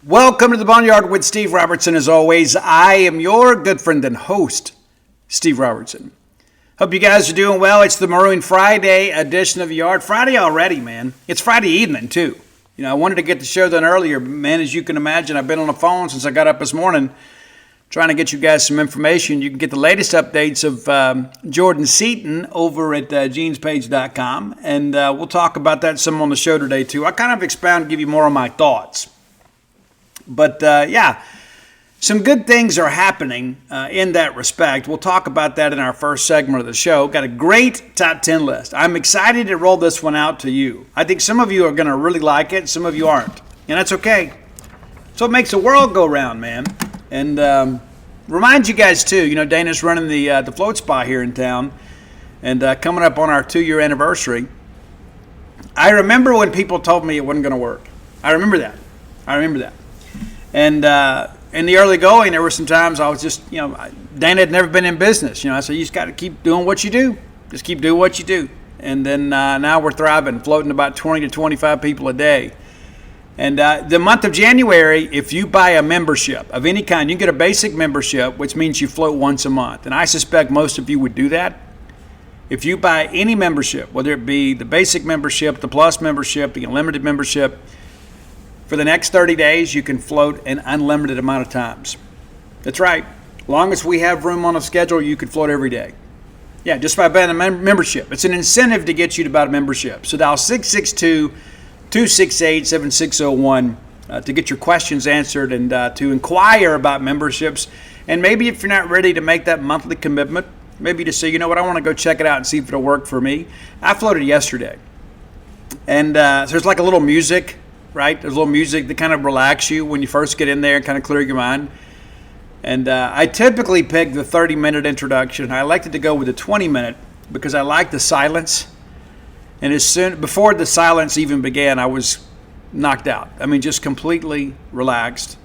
Welcome to the Boneyard with Steve Robertson. As always, I am your good friend and host, Steve Robertson. Hope you guys are doing well. It's the Maroon Friday edition of the Yard. Friday already, man. It's Friday evening, too. You know, I wanted to get the show done earlier, but man, as you can imagine, I've been on the phone since I got up this morning trying to get you guys some information. You can get the latest updates of Jordan Seaton over at genespage.com, and we'll talk about that some on the show today, too. I kind of expound and give you more of my thoughts. But, some good things are happening in that respect. We'll talk about that in our first segment of the show. Got a great top 10 list. I'm excited to roll this one out to you. I think some of you are going to really like it. Some of you aren't. And that's okay. So it makes the world go round, man. And remind you guys, too, you know, Dana's running the float spa here in town. And coming up on our 2-year anniversary. I remember when people told me it wasn't going to work. I remember that. And in the early going, there were some times I was just, you know, Dana had never been in business. You know, I said, you just got to keep doing what you do. Just keep doing what you do. And then now we're thriving, floating about 20 to 25 people a day. And the month of January, if you buy a membership of any kind, you get a basic membership, which means you float once a month. And I suspect most of you would do that. If you buy any membership, whether it be the basic membership, the plus membership, the unlimited membership, for the next 30 days, you can float an unlimited amount of times. That's right. As long as we have room on a schedule, you can float every day. Yeah, just by buying a membership. It's an incentive to get you to buy a membership. So dial 662-268-7601 to get your questions answered and to inquire about memberships. And maybe if you're not ready to make that monthly commitment, maybe to say, you know what, I want to go check it out and see if it'll work for me. I floated yesterday. And so there's like a little music. Right? There's a little music that kind of relax you when you first get in there and kind of clear your mind. And I typically pick the 30-minute introduction. I elected to go with the 20-minute because I like the silence. And before the silence even began, I was knocked out. I mean, just completely relaxed.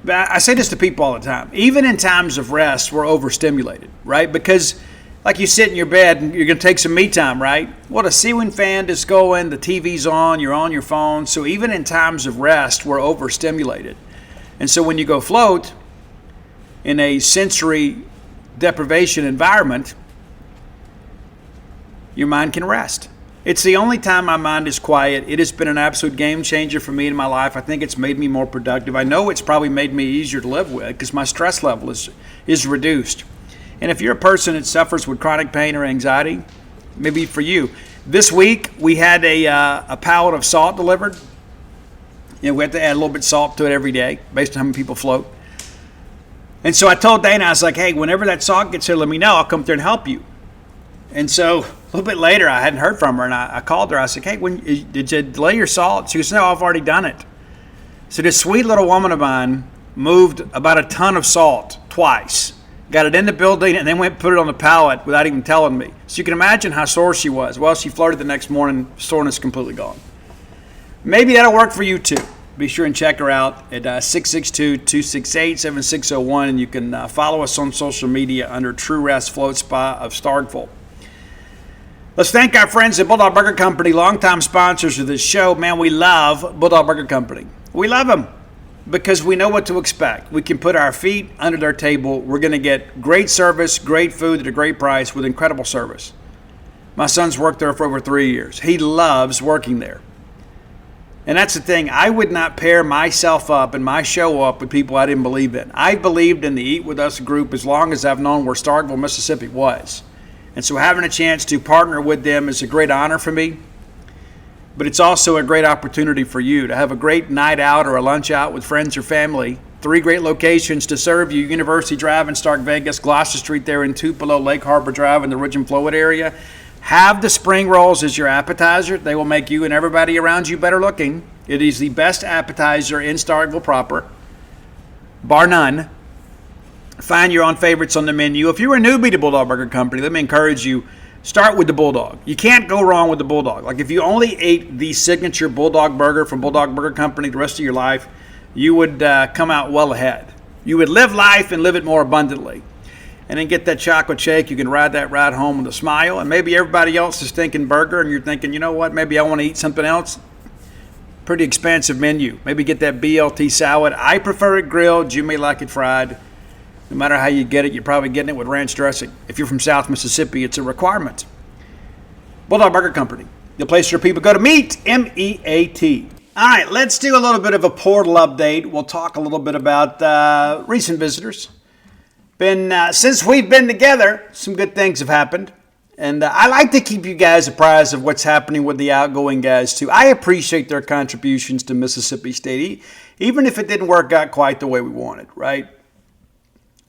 But I say this to people all the time. Even in times of rest, we're overstimulated, right? Because like you sit in your bed and you're going to take some me time, right? Well, the ceiling fan is going, the TV's on, you're on your phone. So even in times of rest, we're overstimulated. And so when you go float in a sensory deprivation environment, your mind can rest. It's the only time my mind is quiet. It has been an absolute game changer for me in my life. I think it's made me more productive. I know it's probably made me easier to live with because my stress level is reduced. And if you're a person that suffers with chronic pain or anxiety, maybe for you. This week, we had a pallet of salt delivered. You know, we have to add a little bit of salt to it every day based on how many people float. And so I told Dana, I was like, hey, whenever that salt gets here, let me know. I'll come there and help you. And so a little bit later, I hadn't heard from her, and I called her. I said, hey, did you delay your salt? She goes, no, I've already done it. So this sweet little woman of mine moved about a ton of salt twice. Got it in the building, and then went and put it on the pallet without even telling me. So you can imagine how sore she was. Well, she floated the next morning, soreness completely gone. Maybe that'll work for you too. Be sure and check her out at 662-268-7601, and you can follow us on social media under True Rest Float Spa of Starkville. Let's thank our friends at Bulldog Burger Company, longtime sponsors of this show. Man, we love Bulldog Burger Company. We love them because we know what to expect. We can put our feet under their table. We're going to get great service, great food at a great price with incredible service. My son's worked there for over 3 years. He loves working there. And that's the thing. I would not pair myself up and my show up with people I didn't believe in. I believed in the Eat With Us group as long as I've known where Starkville, Mississippi was. And so having a chance to partner with them is a great honor for me. But it's also a great opportunity for you to have a great night out or a lunch out with friends or family. 3 great locations to serve you: University Drive in Stark Vegas, Gloucester Street there in Tupelo, Lake Harbor Drive in the Ridge and Flowood area. Have the spring rolls as your appetizer. They will make you and everybody around you better looking. It is the best appetizer in Starkville proper, bar none. Find your own favorites on the menu. If you're a newbie to Bulldog Burger Company, let me encourage you, start with the Bulldog. You can't go wrong with the Bulldog. Like if you only ate the signature Bulldog burger from Bulldog Burger Company the rest of your life, you would come out well ahead. You would live life and live it more abundantly. And then get that chocolate shake. You can ride that ride home with a smile. And maybe everybody else is thinking burger and you're thinking, you know what, maybe I want to eat something else. Pretty expansive menu. Maybe get that BLT salad. I prefer it grilled. You may like it fried. No matter how you get it, you're probably getting it with ranch dressing. If you're from South Mississippi, it's a requirement. Bulldog Burger Company, the place where people go to meet, M-E-A-T. All right, let's do a little bit of a portal update. We'll talk a little bit about recent visitors. Since we've been together, some good things have happened. And I like to keep you guys apprised of what's happening with the outgoing guys, too. I appreciate their contributions to Mississippi State, even if it didn't work out quite the way we wanted, right?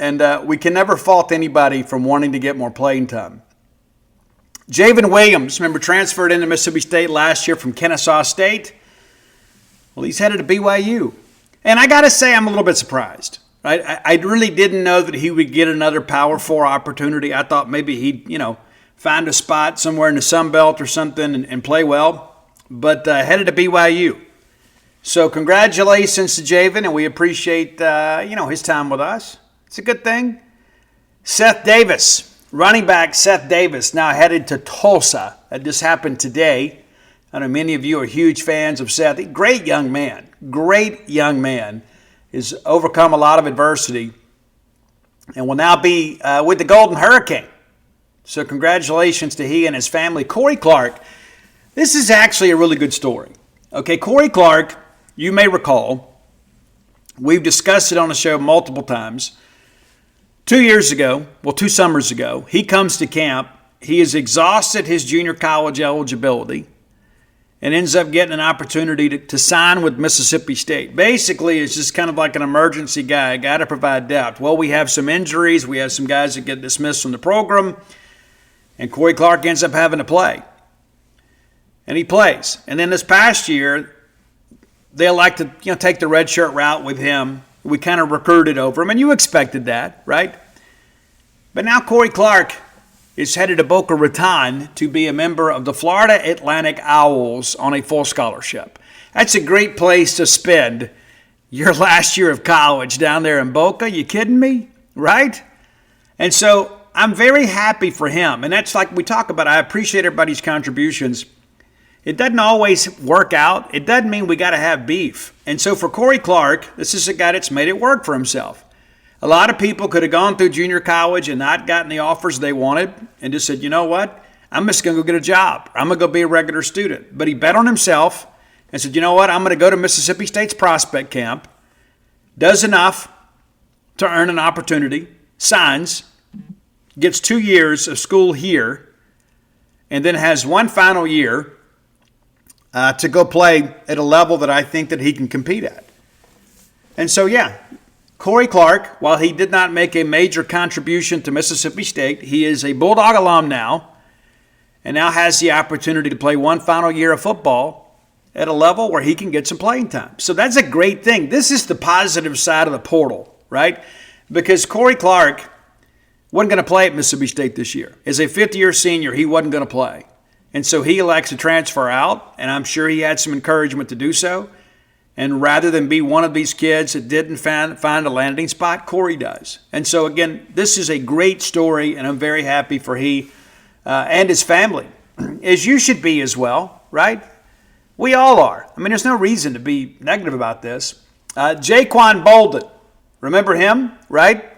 And we can never fault anybody from wanting to get more playing time. Javen Williams, remember, transferred into Mississippi State last year from Kennesaw State. Well, he's headed to BYU. And I got to say, I'm a little bit surprised. Right? I really didn't know that he would get another Power 4 opportunity. I thought maybe he'd, find a spot somewhere in the Sun Belt or something and play well. But headed to BYU. So congratulations to Javen, and we appreciate, his time with us. It's a good thing. Seth Davis, running back Seth Davis, now headed to Tulsa. That just happened today. I know many of you are huge fans of Seth. Great young man. Has overcome a lot of adversity and will now be with the Golden Hurricane. So congratulations to he and his family. Corey Clark, this is actually a really good story. Okay, Corey Clark, you may recall, we've discussed it on the show multiple times. 2 summers ago, he comes to camp. He has exhausted his junior college eligibility and ends up getting an opportunity to sign with Mississippi State. Basically, it's just kind of like an emergency guy, got to provide depth. Well, we have some injuries. We have some guys that get dismissed from the program, and Corey Clark ends up having to play. And he plays. And then this past year, they like to take the redshirt route with him. We kind of recruited over him, and you expected that, right? But now Corey Clark is headed to Boca Raton to be a member of the Florida Atlantic Owls on a full scholarship. That's a great place to spend your last year of college down there in Boca. You kidding me? Right? And so I'm very happy for him. And that's like we talk about. I appreciate everybody's contributions. It doesn't always work out. It doesn't mean we got to have beef. And so for Corey Clark, this is a guy that's made it work for himself. A lot of people could have gone through junior college and not gotten the offers they wanted and just said, you know what, I'm just going to go get a job. I'm going to go be a regular student. But he bet on himself and said, you know what, I'm going to go to Mississippi State's prospect camp, does enough to earn an opportunity, signs, gets 2 years of school here, and then has one final year to go play at a level that I think that he can compete at. And so, Corey Clark, while he did not make a major contribution to Mississippi State, he is a Bulldog alum now and now has the opportunity to play one final year of football at a level where he can get some playing time. So that's a great thing. This is the positive side of the portal, right? Because Corey Clark wasn't going to play at Mississippi State this year. As a fifth-year senior, he wasn't going to play. And so he elects to transfer out, and I'm sure he had some encouragement to do so. And rather than be one of these kids that didn't find a landing spot, Corey does. And so, again, this is a great story, and I'm very happy for he and his family, as you should be as well, right? We all are. I mean, there's no reason to be negative about this. Jaquan Bolden, remember him, right?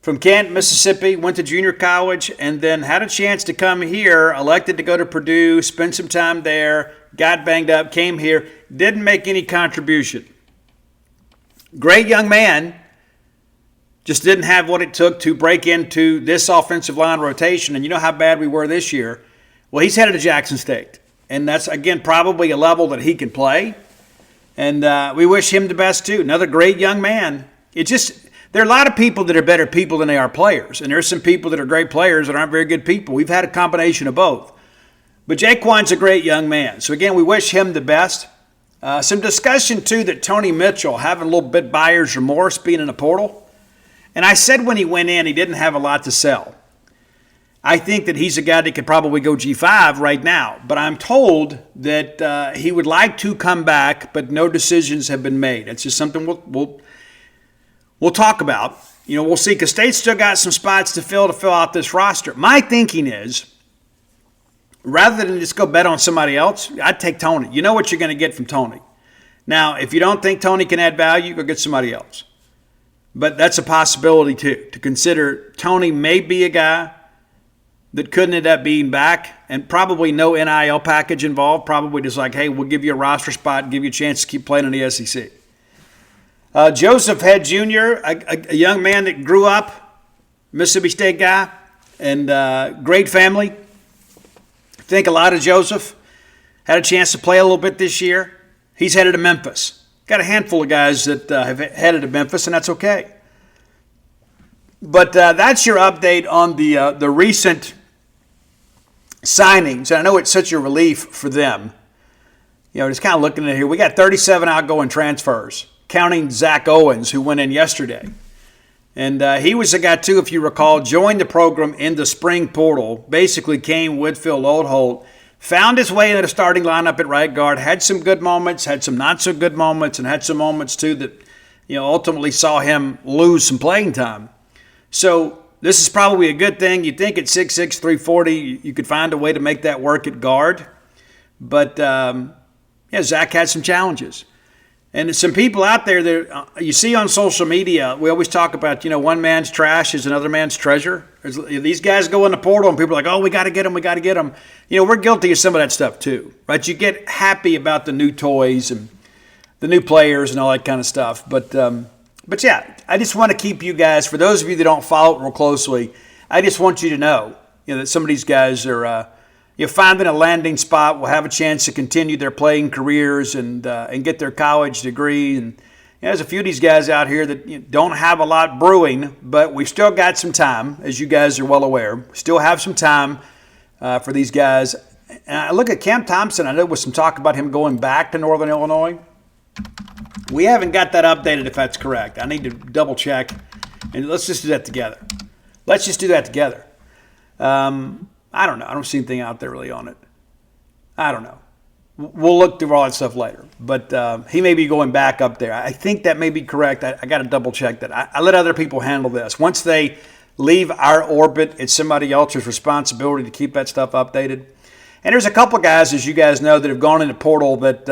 From Canton, Mississippi, went to junior college, and then had a chance to come here, elected to go to Purdue, spend some time there, got banged up, came here, didn't make any contribution. Great young man, just didn't have what it took to break into this offensive line rotation. And you know how bad we were this year. Well, he's headed to Jackson State. And that's, again, probably a level that he can play. And we wish him the best, too. Another great young man. There are a lot of people that are better people than they are players. And there's some people that are great players that aren't very good people. We've had a combination of both. But Jaquan's a great young man. So, again, we wish him the best. Some discussion, too, that Tony Mitchell having a little bit buyer's remorse being in the portal. And I said when he went in, he didn't have a lot to sell. I think that he's a guy that could probably go G5 right now. But I'm told that he would like to come back, but no decisions have been made. It's just something we'll talk about. We'll see, because State's still got some spots to fill out this roster. My thinking is, rather than just go bet on somebody else, I'd take Tony. You know what you're going to get from Tony. Now, if you don't think Tony can add value, go get somebody else. But that's a possibility too, to consider. Tony may be a guy that couldn't end up being back, and probably no NIL package involved. Probably just like, hey, we'll give you a roster spot, give you a chance to keep playing in the SEC. Joseph Head Jr., a young man that grew up, Mississippi State guy, and great family. I think a lot of Joseph. Had a chance to play a little bit this year. He's headed to Memphis. Got a handful of guys that have headed to Memphis, and that's okay. But that's your update on the recent signings. And I know it's such a relief for them. You know, just kind of looking at it here. We got 37 outgoing transfers, counting Zach Owens, who went in yesterday. And he was a guy, too, if you recall, joined the program in the spring portal, basically came Whitfield Oldholt, found his way into the starting lineup at right guard, had some good moments, had some not so good moments, and had some moments, too, that, you know, ultimately saw him lose some playing time. So this is probably a good thing. You'd think at 6'6", 340, you could find a way to make that work at guard. But, yeah, Zach had some challenges. And there's some people out there that you see on social media, we always talk about, you know, one man's trash is another man's treasure. These guys go in the portal and people are like, oh, we got to get them, we got to get them. You know, we're guilty of some of that stuff too, right? You get happy about the new toys and the new players and all that kind of stuff. But yeah, I just want to keep you guys, for those of you that don't follow it real closely, I just want you to know, you know, that some of these guys are finding a landing spot, will have a chance to continue their playing careers and get their college degree. And there's a few of these guys out here that don't have a lot brewing, but we've still got some time, as you guys are well aware. We still have some time for these guys. And I look at Cam Thompson. I know there was some talk about him going back to Northern Illinois. We haven't got that updated, if that's correct. I need to double check, and let's just do that together. I don't know. I don't see anything out there really on it. I don't know. We'll look through all that stuff later. But he may be going back up there. I think that may be correct. I got to double check that. I let other people handle this. Once they leave our orbit, it's somebody else's responsibility to keep that stuff updated. And there's a couple guys, as you guys know, that have gone in the portal that,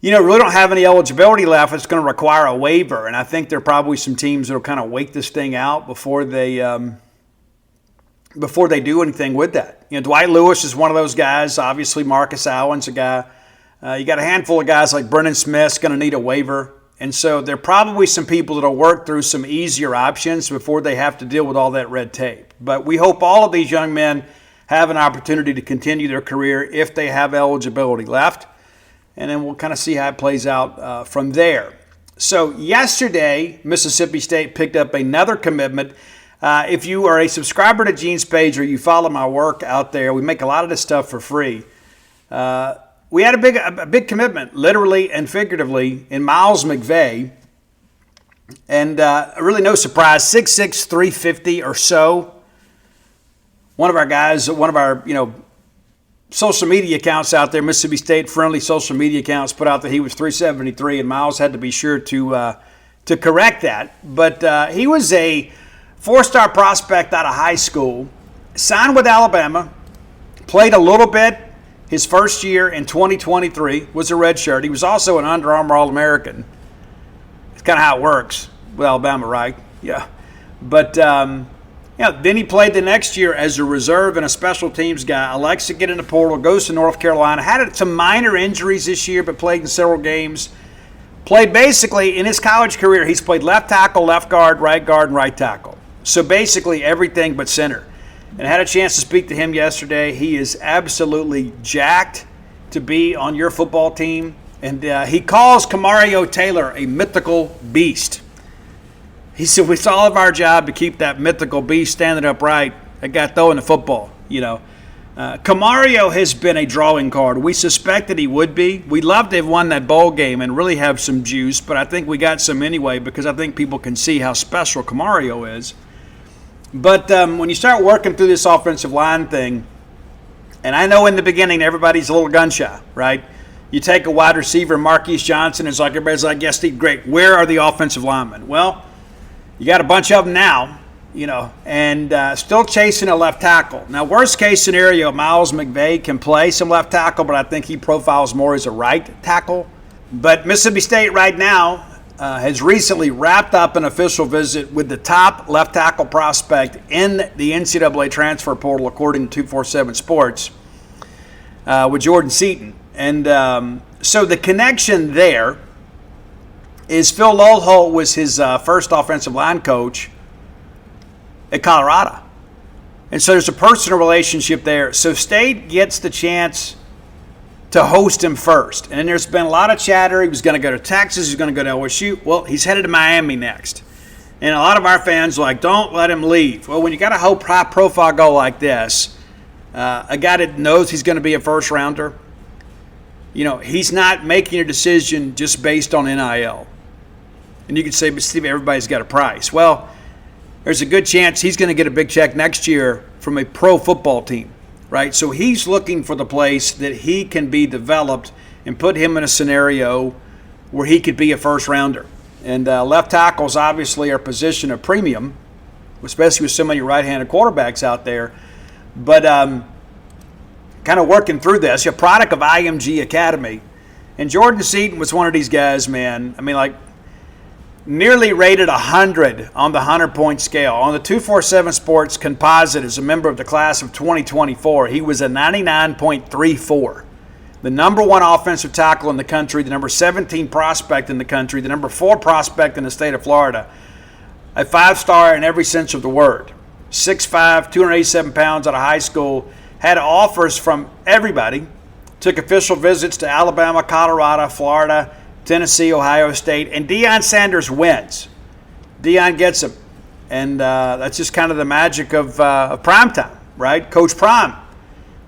really don't have any eligibility left. It's going to require a waiver. And I think there are probably some teams that will kind of wait this thing out before they do anything with that. You know, Dwight Lewis is one of those guys. Obviously, Marcus Allen's a guy. You got a handful of guys like Brennan Smith's going to need a waiver. And so there are probably some people that will work through some easier options before they have to deal with all that red tape. But we hope all of these young men have an opportunity to continue their career if they have eligibility left. And then we'll kind of see how it plays out from there. So yesterday, Mississippi State picked up another commitment. If you are a subscriber to Gene's page or you follow my work out there, we make a lot of this stuff for free. We had a big commitment, literally and figuratively, in Miles McVay. And really no surprise, 6'6", 350 or so. One of our guys, one of our, social media accounts out there, Mississippi State friendly social media accounts, put out that he was 373, and Miles had to be sure to correct that. But he was a four-star prospect out of high school, signed with Alabama, played a little bit his first year in 2023, was a redshirt. He was also an Under Armour All-American. It's kind of how it works with Alabama, right? Yeah. But, then he played the next year as a reserve and a special teams guy. Elects to get in the portal, goes to North Carolina. Had some minor injuries this year, but played in several games. Played basically, in his college career, he's played left tackle, left guard, and right tackle. So basically everything but center. And I had a chance to speak to him yesterday. He is absolutely jacked to be on your football team. And he calls Camario Taylor a mythical beast. He said, it's all of our job to keep that mythical beast standing upright. That guy throwing the football, Camario has been a drawing card. We suspected he would be. We'd love to have won that bowl game and really have some juice, but I think we got some anyway because I think people can see how special Camario is. But when you start working through this offensive line thing, and I know in the beginning everybody's a little gun-shy, right? You take a wide receiver, Marquise Johnson, it's like everybody's like, yes, Steve, great. Where are the offensive linemen? Well, you got a bunch of them now, and still chasing a left tackle. Now, worst case scenario, Miles McVay can play some left tackle, but I think he profiles more as a right tackle. But Mississippi State right now has recently wrapped up an official visit with the top left tackle prospect in the NCAA transfer portal, according to 247 Sports, with Jordan Seaton. And so the connection there is Phil Lodeholt was his first offensive line coach at Colorado. And so there's a personal relationship there. So State gets the chance to host him first. And then there's been a lot of chatter. He was going to go to Texas. He's going to go to LSU. Well, he's headed to Miami next. And a lot of our fans are like, don't let him leave. Well, when you got a whole high-profile goal like this, a guy that knows he's going to be a first-rounder, he's not making a decision just based on NIL. And you could say, but Steve, everybody's got a price. Well, there's a good chance he's going to get a big check next year from a pro football team, right? So he's looking for the place that he can be developed and put him in a scenario where he could be a first-rounder. And left tackles obviously are a position of premium, especially with so many right-handed quarterbacks out there. But kind of working through this, a product of IMG Academy. And Jordan Seaton was one of these guys, man. I mean, like, nearly rated 100 on the 100-point scale. On the 247 Sports composite as a member of the class of 2024, he was a 99.34. The number one offensive tackle in the country, the number 17 prospect in the country, the number 4 prospect in the state of Florida. A 5-star in every sense of the word. 6'5", 287 pounds out of high school. Had offers from everybody. Took official visits to Alabama, Colorado, Florida, Tennessee, Ohio State, and Deion Sanders wins. Deion gets him. And that's just kind of the magic of primetime, right? Coach Prime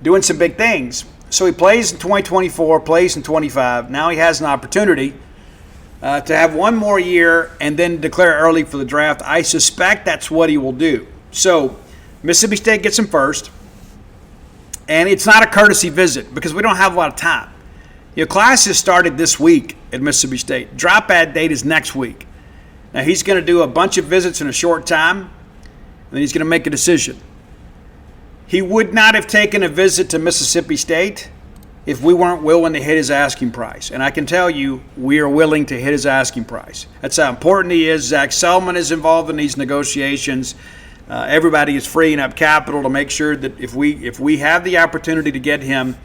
doing some big things. So he plays in 2024, plays in 25. Now he has an opportunity to have one more year and then declare early for the draft. I suspect that's what he will do. So Mississippi State gets him first. And it's not a courtesy visit because we don't have a lot of time. Classes started this week at Mississippi State. Drop-ad date is next week. Now, he's going to do a bunch of visits in a short time, and then he's going to make a decision. He would not have taken a visit to Mississippi State if we weren't willing to hit his asking price. And I can tell you, we are willing to hit his asking price. That's how important he is. Zach Selman is involved in these negotiations. Everybody is freeing up capital to make sure that if we have the opportunity to get him,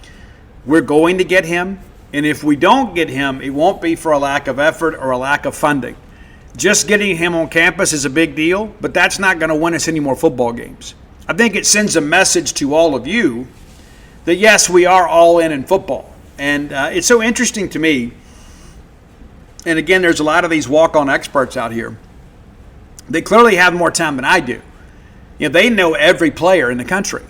we're going to get him. And if we don't get him, it won't be for a lack of effort or a lack of funding. Just getting him on campus is a big deal, but that's not going to win us any more football games. I think it sends a message to all of you that, yes, we are all in football. And it's so interesting to me, and again, there's a lot of these walk-on experts out here. They clearly have more time than I do. They know every player in the country.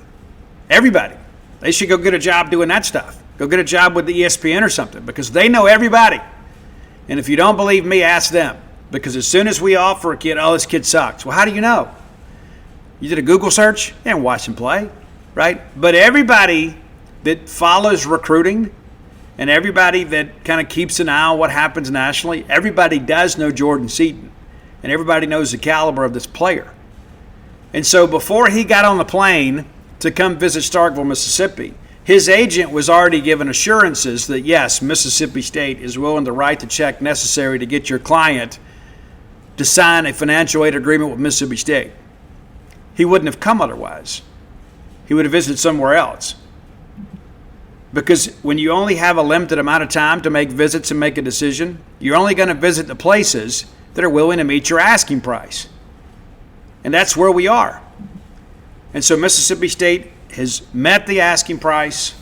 Everybody. They should go get a job doing that stuff. Go get a job with the ESPN or something because they know everybody. And if you don't believe me, ask them. Because as soon as we offer a kid, this kid sucks. Well, how do you know? You did a Google search? You didn't watch him play, right? But everybody that follows recruiting and everybody that kind of keeps an eye on what happens nationally, everybody does know Jordan Seaton. And everybody knows the caliber of this player. And so before he got on the plane to come visit Starkville, Mississippi, his agent was already given assurances that, yes, Mississippi State is willing to write the check necessary to get your client to sign a financial aid agreement with Mississippi State. He wouldn't have come otherwise. He would have visited somewhere else. Because when you only have a limited amount of time to make visits and make a decision, you're only going to visit the places that are willing to meet your asking price. And that's where we are. And so Mississippi State has met the asking price.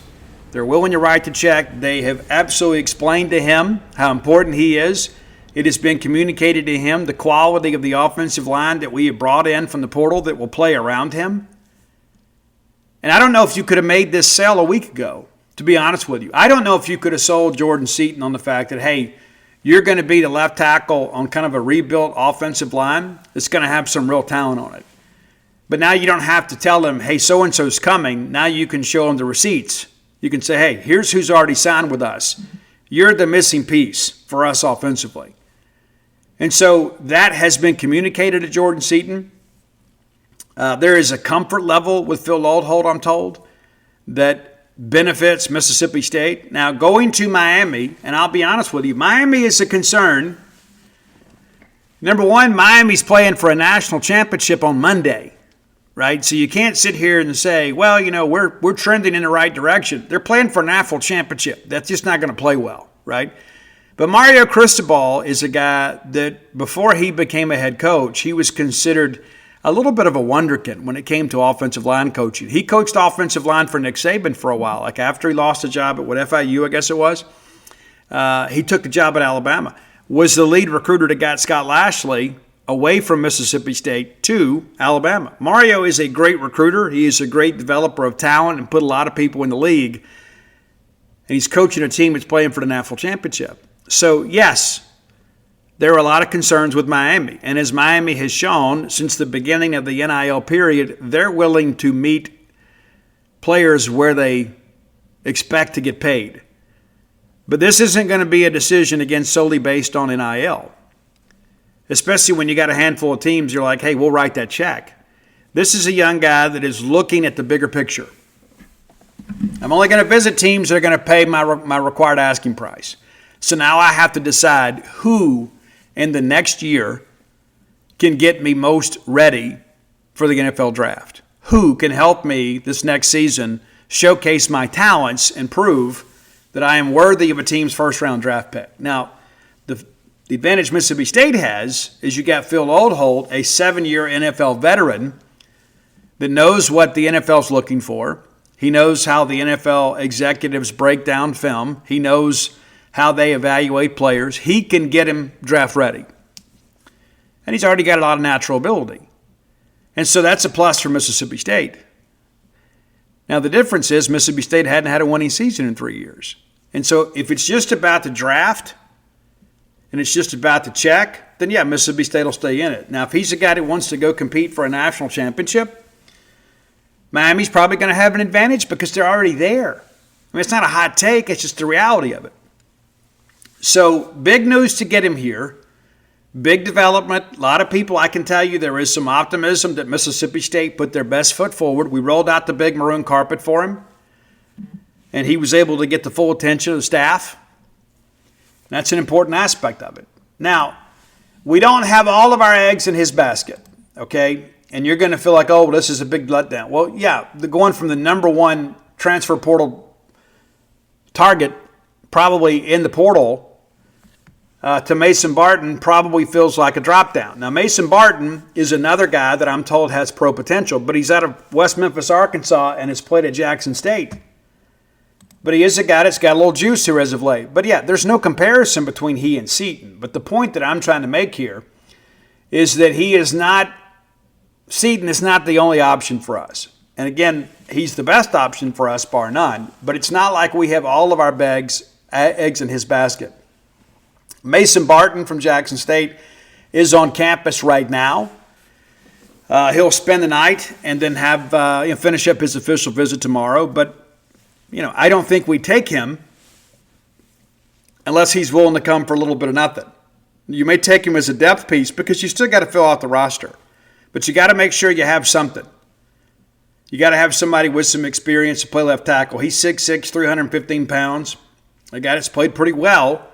They're willing to write the check. They have absolutely explained to him how important he is. It has been communicated to him the quality of the offensive line that we have brought in from the portal that will play around him. And I don't know if you could have made this sale a week ago, to be honest with you. I don't know if you could have sold Jordan Seaton on the fact that, hey, you're going to be the left tackle on kind of a rebuilt offensive line that's going to have some real talent on it. But now you don't have to tell them, hey, so-and-so's coming. Now you can show them the receipts. You can say, hey, here's who's already signed with us. You're the missing piece for us offensively. And so that has been communicated to Jordan Seaton. There is a comfort level with Phil Lodeholt, I'm told, that benefits Mississippi State. Now, going to Miami, and I'll be honest with you, Miami is a concern. Number one, Miami's playing for a national championship on Monday, right? So you can't sit here and say, well, we're trending in the right direction. They're playing for a national championship. That's just not going to play well, right? But Mario Cristobal is a guy that before he became a head coach, he was considered a little bit of a wonderkind when it came to offensive line coaching. He coached offensive line for Nick Saban for a while. Like after he lost the job at FIU, I guess it was, he took the job at Alabama. Was the lead recruiter that got Scott Lashley away from Mississippi State to Alabama. Mario is a great recruiter. He is a great developer of talent and put a lot of people in the league. And he's coaching a team that's playing for the national championship. So, yes, there are a lot of concerns with Miami. And as Miami has shown since the beginning of the NIL period, they're willing to meet players where they expect to get paid. But this isn't going to be a decision, again, solely based on NIL. Especially when you got a handful of teams, you're like, hey, we'll write that check. This is a young guy that is looking at the bigger picture. I'm only going to visit teams that are going to pay my required asking price. So now I have to decide who in the next year can get me most ready for the NFL draft. Who can help me this next season showcase my talents and prove that I am worthy of a team's first-round draft pick. Now, the advantage Mississippi State has is you got Phil Oldholt, a 7-year NFL veteran that knows what the NFL's looking for. He knows how the NFL executives break down film. He knows how they evaluate players. He can get him draft ready. And he's already got a lot of natural ability. And so that's a plus for Mississippi State. Now, the difference is Mississippi State hadn't had a winning season in 3 years. And so if it's just about the draft and it's just about the check, then, yeah, Mississippi State will stay in it. Now, if he's a guy that wants to go compete for a national championship, Miami's probably going to have an advantage because they're already there. I mean, it's not a hot take. It's just the reality of it. So big news to get him here. Big development. A lot of people, I can tell you, there is some optimism that Mississippi State put their best foot forward. We rolled out the big maroon carpet for him, and he was able to get the full attention of the staff. That's an important aspect of it. Now, we don't have all of our eggs in his basket, okay? And you're going to feel like, oh, this is a big letdown. Well, yeah, going from the number one transfer portal target, probably in the portal, to Mason Barton probably feels like a drop down. Now, Mason Barton is another guy that I'm told has pro potential, but he's out of West Memphis, Arkansas, and has played at Jackson State. But he is a guy that's got a little juice here as of late. But, yeah, there's no comparison between he and Seton. But the point that I'm trying to make here is that Seton is not the only option for us. And, again, he's the best option for us, bar none. But it's not like we have all of our eggs in his basket. Mason Barton from Jackson State is on campus right now. He'll spend the night and then finish up his official visit tomorrow. But, I don't think we take him unless he's willing to come for a little bit of nothing. You may take him as a depth piece because you still got to fill out the roster. But you got to make sure you have something. You got to have somebody with some experience to play left tackle. He's 6'6", 315 pounds. A guy that's played pretty well.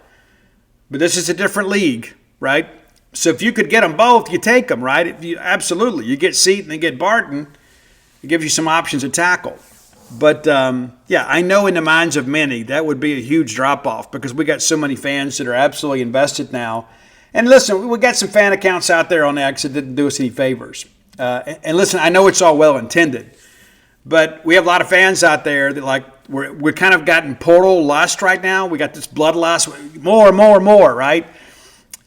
But this is a different league, right? So if you could get them both, you take them, right? Absolutely. You get Seton and get Barton. It gives you some options at tackle. But, I know in the minds of many that would be a huge drop-off because we got so many fans that are absolutely invested now. And listen, we got some fan accounts out there on X that didn't do us any favors. And listen, I know it's all well-intended. But we have a lot of fans out there that we're kind of gotten portal lust right now. We got this bloodlust, more, right?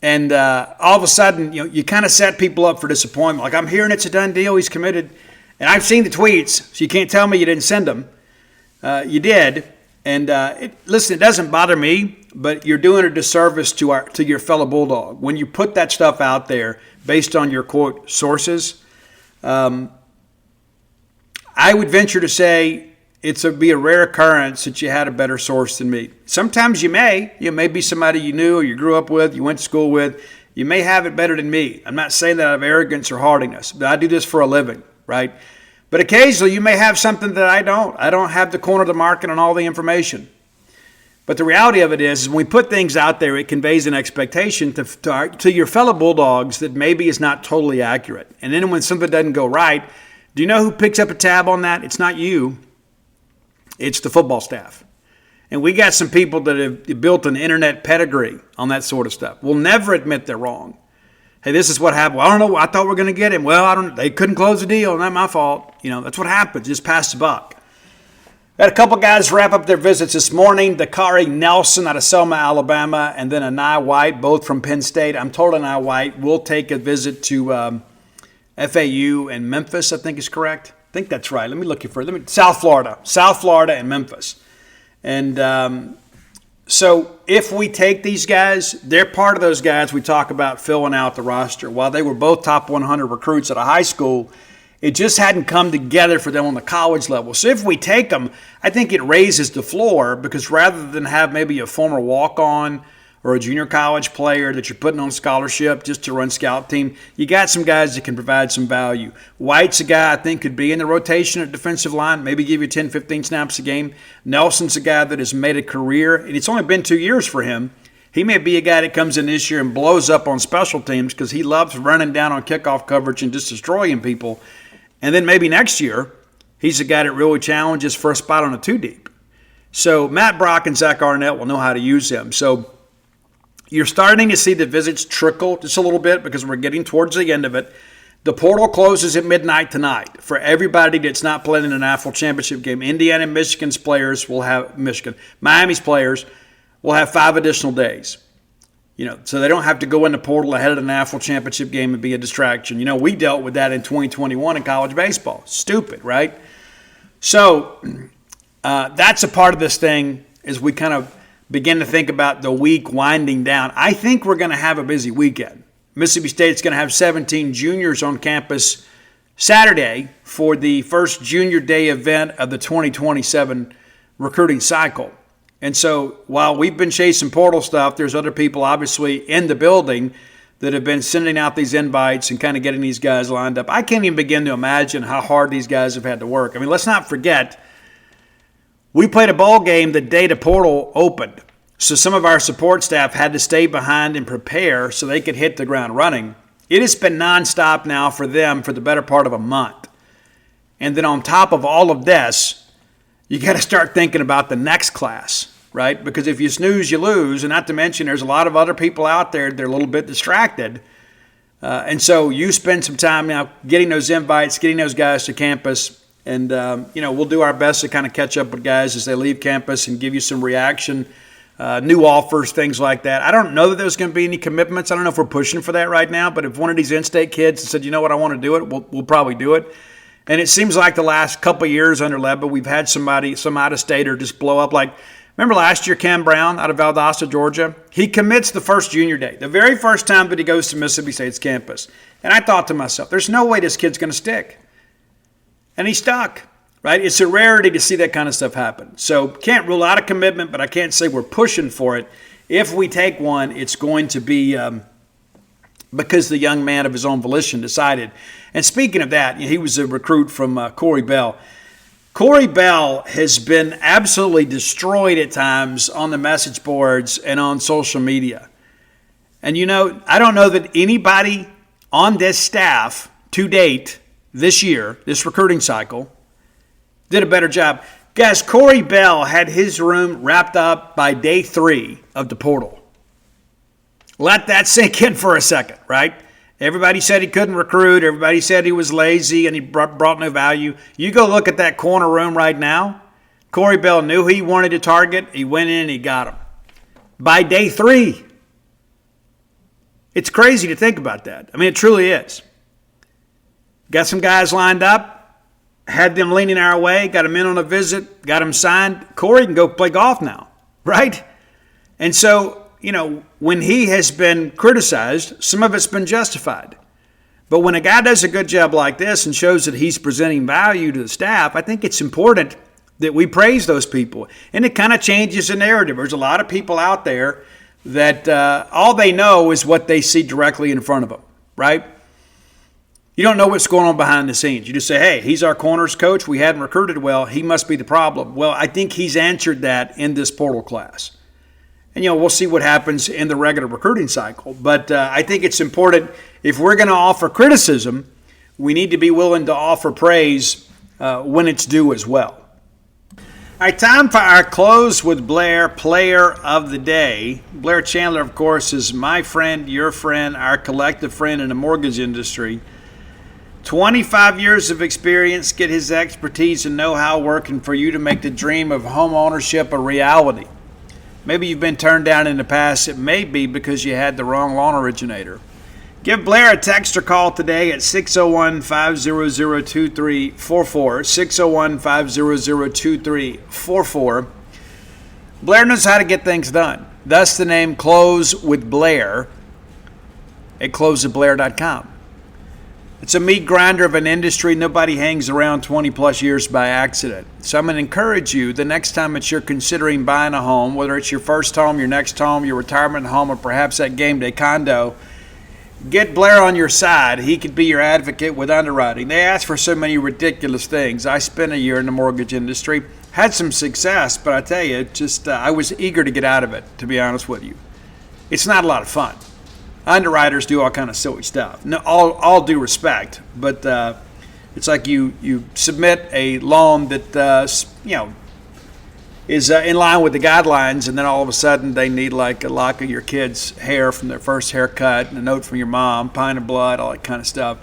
And all of a sudden, you kind of set people up for disappointment. Like, I'm hearing it's a done deal. He's committed. And I've seen the tweets, so you can't tell me you didn't send them. You did. And listen, it doesn't bother me, but you're doing a disservice to your fellow Bulldog. When you put that stuff out there based on your, quote, sources, I would venture to say be a rare occurrence that you had a better source than me. Sometimes you may be somebody you knew or you grew up with, you went to school with. You may have it better than me. I'm not saying that out of arrogance or hardiness, but I do this for a living, right? But occasionally you may have something that I don't. I don't have the corner of the market on all the information. But the reality of it is when we put things out there, it conveys an expectation to your fellow Bulldogs that maybe is not totally accurate. And then when something doesn't go right, do you know who picks up a tab on that? It's not you. It's the football staff. And we got some people that have built an internet pedigree on that sort of stuff. We'll never admit they're wrong. Hey, this is what happened. Well, I don't know. I thought we were going to get him. Well, they couldn't close the deal. Not my fault. That's what happens. Just pass the buck. Had a couple guys wrap up their visits this morning. Dakari Nelson out of Selma, Alabama, and then Anai White, both from Penn State. I'm told Anai White will take a visit to FAU and Memphis, I think is correct. I think that's right. Let me look you for South Florida and Memphis. And so if we take these guys, they're part of those guys we talk about filling out the roster. While they were both top 100 recruits at a high school, it just hadn't come together for them on the college level. So if we take them, I think it raises the floor because rather than have maybe a former walk-on or a junior college player that you're putting on scholarship just to run scout team, you got some guys that can provide some value. White's a guy I think could be in the rotation at defensive line, maybe give you 10, 15 snaps a game. Nelson's a guy that has made a career, and it's only been 2 years for him. He may be a guy that comes in this year and blows up on special teams because he loves running down on kickoff coverage and just destroying people. And then maybe next year, he's a guy that really challenges for a spot on a 2-deep. So Matt Brock and Zach Arnett will know how to use him. So you're starting to see the visits trickle just a little bit because we're getting towards the end of it. The portal closes at midnight tonight for everybody that's not playing in an AFL championship game. Indiana and Miami's players will have 5 additional days. So they don't have to go in the portal ahead of the AFL championship game and be a distraction. We dealt with that in 2021 in college baseball. Stupid, right? So that's a part of this thing as we kind of begin to think about the week winding down. I think we're going to have a busy weekend. Mississippi State's going to have 17 juniors on campus Saturday for the first junior day event of the 2027 recruiting cycle. And so while we've been chasing portal stuff, there's other people obviously in the building that have been sending out these invites and kind of getting these guys lined up. I can't even begin to imagine how hard these guys have had to work. I mean, let's not forget, we played a bowl game the day the portal opened. So some of our support staff had to stay behind and prepare so they could hit the ground running. It has been nonstop now for them for the better part of a month. And then on top of all of this, you got to start thinking about the next class. Right? Because if you snooze, you lose. And not to mention, there's a lot of other people out there that are a little bit distracted. And so you spend some time now getting those invites, getting those guys to campus. And, we'll do our best to kind of catch up with guys as they leave campus and give you some reaction, new offers, things like that. I don't know that there's going to be any commitments. I don't know if we're pushing for that right now. But if one of these in-state kids said, you know what, I want to do it, we'll probably do it. And it seems like the last couple of years under Leba, we've had some out-of-stater just blow up like – remember last year, Cam Brown out of Valdosta, Georgia? He commits the first junior day, the very first time that he goes to Mississippi State's campus. And I thought to myself, there's no way this kid's going to stick. And he stuck, right? It's a rarity to see that kind of stuff happen. So can't rule out a commitment, but I can't say we're pushing for it. If we take one, it's going to be because the young man of his own volition decided. And speaking of that, he was a recruit from Corey Bell. Corey Bell has been absolutely destroyed at times on the message boards and on social media. And I don't know that anybody on this staff to date this year, this recruiting cycle, did a better job. Guys, Corey Bell had his room wrapped up by day 3 of the portal. Let that sink in for a second, right? Everybody said he couldn't recruit. Everybody said he was lazy and he brought no value. You go look at that corner room right now. Corey Bell knew who he wanted to target. He went in and he got him. By day 3. It's crazy to think about that. I mean, it truly is. Got some guys lined up, had them leaning our way, got them in on a visit, got them signed. Corey can go play golf now, right? And so, when he has been criticized, some of it's been justified. But when a guy does a good job like this and shows that he's presenting value to the staff, I think it's important that we praise those people. And it kind of changes the narrative. There's a lot of people out there that all they know is what they see directly in front of them, right? You don't know what's going on behind the scenes. You just say, hey, he's our corners coach. We hadn't recruited well. He must be the problem. Well, I think he's answered that in this portal class. And, we'll see what happens in the regular recruiting cycle. But I think it's important, if we're going to offer criticism, we need to be willing to offer praise when it's due as well. All right, time for our Close with Blair Player of the Day. Blair Chandler, of course, is my friend, your friend, our collective friend in the mortgage industry. 25 years of experience, get his expertise and know-how working for you to make the dream of home ownership a reality. Maybe you've been turned down in the past. It may be because you had the wrong loan originator. Give Blair a text or call today at 601-500-2344, 601-500-2344. Blair knows how to get things done. Thus the name Close with Blair at closewithblair.com. It's a meat grinder of an industry. Nobody hangs around 20 plus years by accident. So I'm going to encourage you, the next time that you're considering buying a home, whether it's your first home, your next home, your retirement home, or perhaps that game day condo, get Blair on your side. He could be your advocate with underwriting. They ask for so many ridiculous things. I spent a year in the mortgage industry, had some success, but I tell you, I was eager to get out of it, to be honest with you. It's not a lot of fun. Underwriters do all kind of silly stuff. No, all due respect, but it's like you submit a loan that is in line with the guidelines, and then all of a sudden they need like a lock of your kid's hair from their first haircut, and a note from your mom, pint of blood, all that kind of stuff.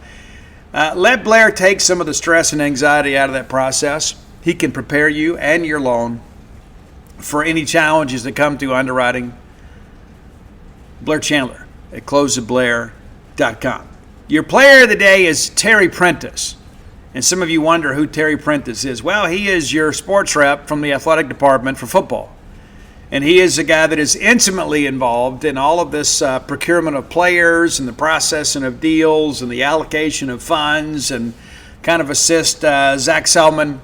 Let Blair take some of the stress and anxiety out of that process. He can prepare you and your loan for any challenges that come through underwriting. Blair Chandler at closewithblair.com. Your player of the day is Terry Prentice. And some of you wonder who Terry Prentice is. Well, he is your sports rep from the athletic department for football. And he is a guy that is intimately involved in all of this procurement of players and the processing of deals and the allocation of funds, and kind of assist Zach Selman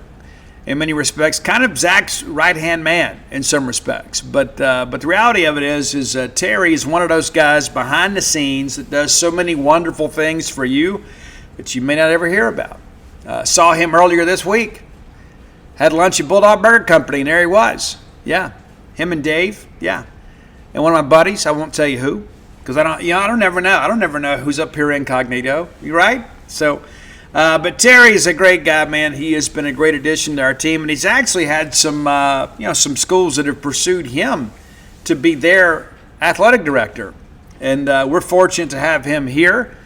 in many respects, kind of Zach's right-hand man in some respects. But the reality of it is Terry is one of those guys behind the scenes that does so many wonderful things for you that you may not ever hear about. Saw him earlier this week. Had lunch at Bulldog Burger Company, and there he was. Yeah, him and Dave. Yeah, and one of my buddies. I won't tell you who, because I don't never know. I don't never know who's up here incognito. You right? So. But Terry is a great guy, man. He has been a great addition to our team, and he's actually had some schools that have pursued him to be their athletic director, and we're fortunate to have him here,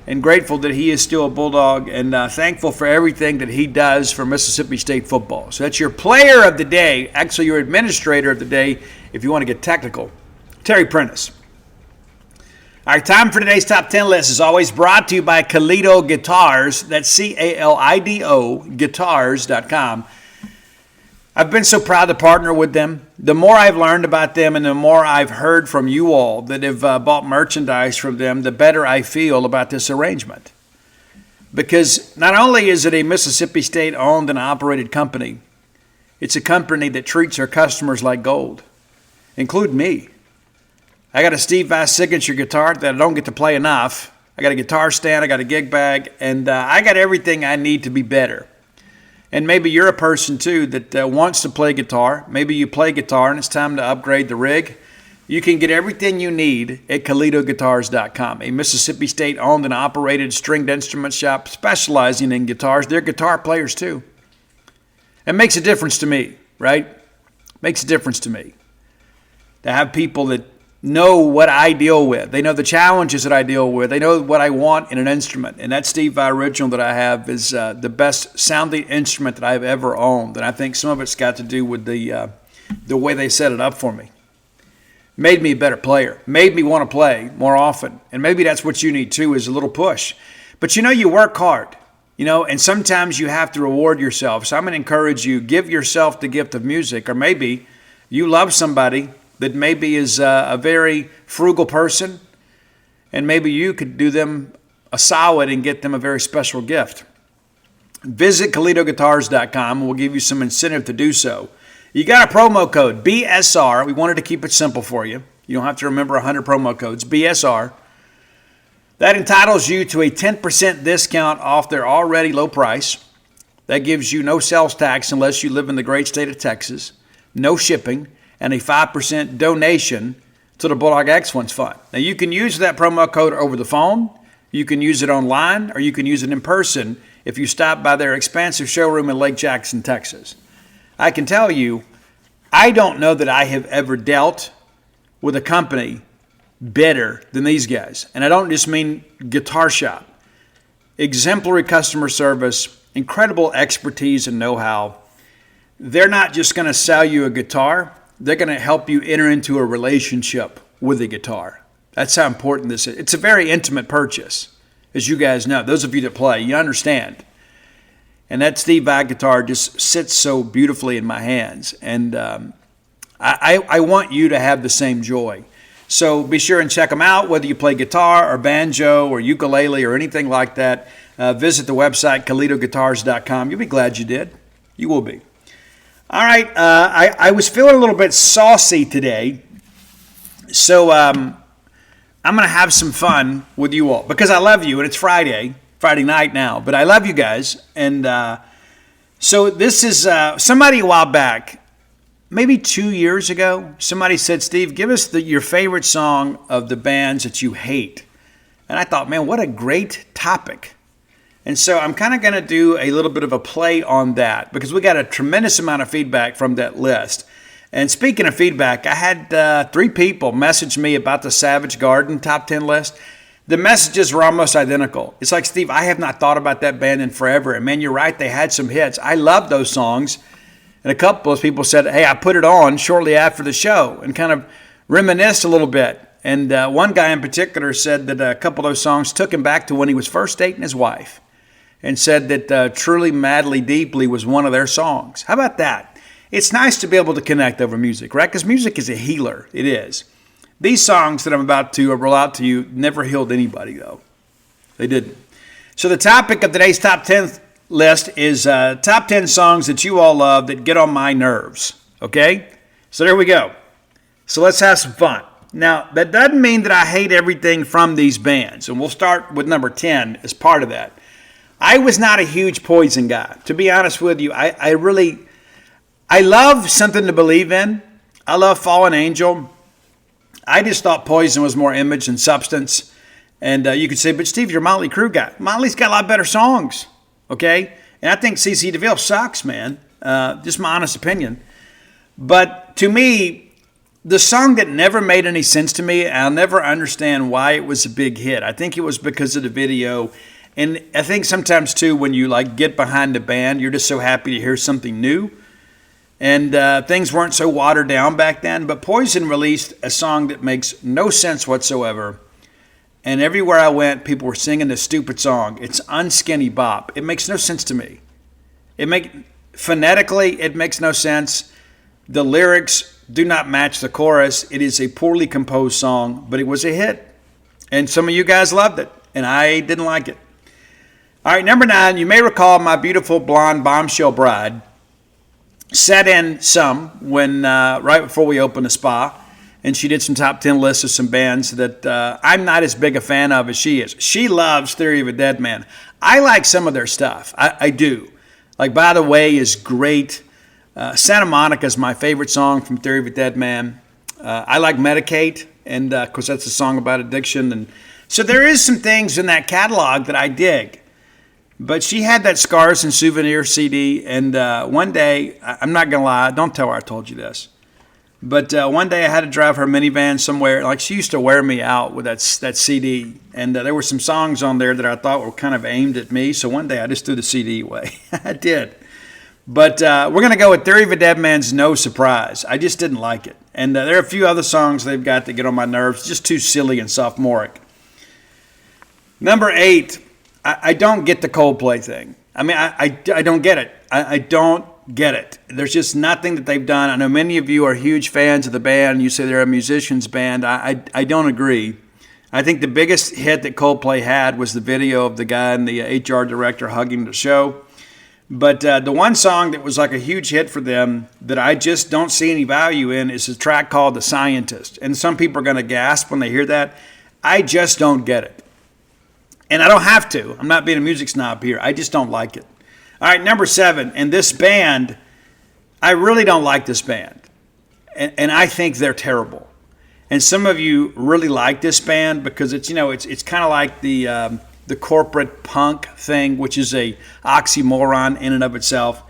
and grateful that he is still a Bulldog, and thankful for everything that he does for Mississippi State football. So that's your player of the day, actually your administrator of the day, if you want to get technical, Terry Prentice. All right, time for today's top 10 list is always brought to you by Calido Guitars. That's Calido Guitars.com. I've been so proud to partner with them. The more I've learned about them and the more I've heard from you all that have bought merchandise from them, the better I feel about this arrangement. Because not only is it a Mississippi State owned and operated company, it's a company that treats their customers like gold, include me. I got a Steve Vai signature guitar that I don't get to play enough. I got a guitar stand, I got a gig bag, and I got everything I need to be better. And maybe you're a person too that wants to play guitar. Maybe you play guitar and it's time to upgrade the rig. You can get everything you need at CalidoGuitars.com, a Mississippi State owned and operated stringed instrument shop specializing in guitars. They're guitar players too. It makes a difference to me, right? Makes a difference to me to have people that know what I deal with. They know the challenges that I deal with. They know what I want in an instrument. And that Steve Vai original that I have is the best sounding instrument that I've ever owned. And I think some of it's got to do with the way they set it up for me. Made me a better player. Made me want to play more often. And maybe that's what you need too, is a little push. But you work hard. And sometimes you have to reward yourself. So I'm going to encourage you, give yourself the gift of music. Or maybe you love somebody that maybe is a very frugal person, and maybe you could do them a solid and get them a very special gift. Visit CalidoGuitars.com, and we'll give you some incentive to do so. You got a promo code, BSR. We wanted to keep it simple for you. You don't have to remember 100 promo codes. BSR. That entitles you to a 10% discount off their already low price. That gives you no sales tax unless you live in the great state of Texas, no shipping, and a 5% donation to the Bulldog Excellence Fund. Now, you can use that promo code over the phone, you can use it online, or you can use it in person if you stop by their expansive showroom in Lake Jackson, Texas. I can tell you, I don't know that I have ever dealt with a company better than these guys. And I don't just mean guitar shop. Exemplary customer service, incredible expertise and know-how. They're not just going to sell you a guitar. They're going to help you enter into a relationship with the guitar. That's how important this is. It's a very intimate purchase, as you guys know. Those of you that play, you understand. And that Steve Vai guitar just sits so beautifully in my hands. And I want you to have the same joy. So be sure and check them out, whether you play guitar or banjo or ukulele or anything like that. Visit the website, KalitoGuitars.com. You'll be glad you did. You will be. All right. I was feeling a little bit saucy today. So I'm going to have some fun with you all because I love you, and it's Friday night now. But I love you guys. And so this is somebody a while back, maybe 2 years ago, somebody said, Steve, give us your favorite song of the bands that you hate. And I thought, man, what a great topic. And so I'm kind of going to do a little bit of a play on that because we got a tremendous amount of feedback from that list. And speaking of feedback, I had 3 people message me about the Savage Garden top 10 list. The messages were almost identical. It's like, Steve, I have not thought about that band in forever. And man, you're right, they had some hits. I love those songs. And a couple of people said, hey, I put it on shortly after the show and kind of reminisced a little bit. And one guy in particular said that a couple of those songs took him back to when he was first dating his wife and said that Truly, Madly, Deeply was one of their songs. How about that? It's nice to be able to connect over music, right? Because music is a healer. It is. These songs that I'm about to roll out to you never healed anybody, though. They didn't. So the topic of today's top 10 list is top 10 songs that you all love that get on my nerves, okay? So there we go. So let's have some fun. Now, that doesn't mean that I hate everything from these bands, and we'll start with number 10 as part of that. I was not a huge Poison guy. To be honest with you, I love Something to Believe in. I love Fallen Angel. I just thought Poison was more image than substance. And you could say, but Steve, you're a Motley Crue guy. Motley's got a lot better songs. Okay? And I think CeCe DeVille sucks, man. Just my honest opinion. But to me, the song that never made any sense to me, I'll never understand why it was a big hit. I think it was because of the video. And I think sometimes, too, when you get behind the band, you're just so happy to hear something new. And things weren't so watered down back then. But Poison released a song that makes no sense whatsoever. And everywhere I went, people were singing this stupid song. It's Unskinny Bop. It makes no sense to me. Phonetically, it makes no sense. The lyrics do not match the chorus. It is a poorly composed song, but it was a hit. And some of you guys loved it, and I didn't like it. All right, number 9, you may recall my beautiful blonde bombshell bride sat in some when right before we opened the spa. And she did some top 10 lists of some bands that I'm not as big a fan of as she is. She loves Theory of a Dead Man. I like some of their stuff. I do. Like By the Way is great. Santa Monica is my favorite song from Theory of a Dead Man. I like Medicate, and of course that's a song about addiction. And so there is some things in that catalog that I dig. But she had that Scars and Souvenir CD, and one day, I'm not going to lie, don't tell her I told you this. But one day I had to drive her minivan somewhere. Like, she used to wear me out with that CD. And there were some songs on there that I thought were kind of aimed at me. So one day I just threw the CD away. I did. But we're going to go with Theory of a Dead Man's No Surprise. I just didn't like it. And there are a few other songs they've got that get on my nerves. Just too silly and sophomoric. Number 8, I don't get the Coldplay thing. I mean, I don't get it. I don't get it. There's just nothing that they've done. I know many of you are huge fans of the band. You say they're a musician's band. I don't agree. I think the biggest hit that Coldplay had was the video of the guy and the HR director hugging the show. But the one song that was like a huge hit for them that I just don't see any value in is a track called The Scientist. And some people are going to gasp when they hear that. I just don't get it. And I don't have to. I'm not being a music snob here. I just don't like it. All right, number 7. And this band, I really don't like this band. And I think they're terrible. And some of you really like this band because it's kind of like the corporate punk thing, which is a oxymoron in and of itself.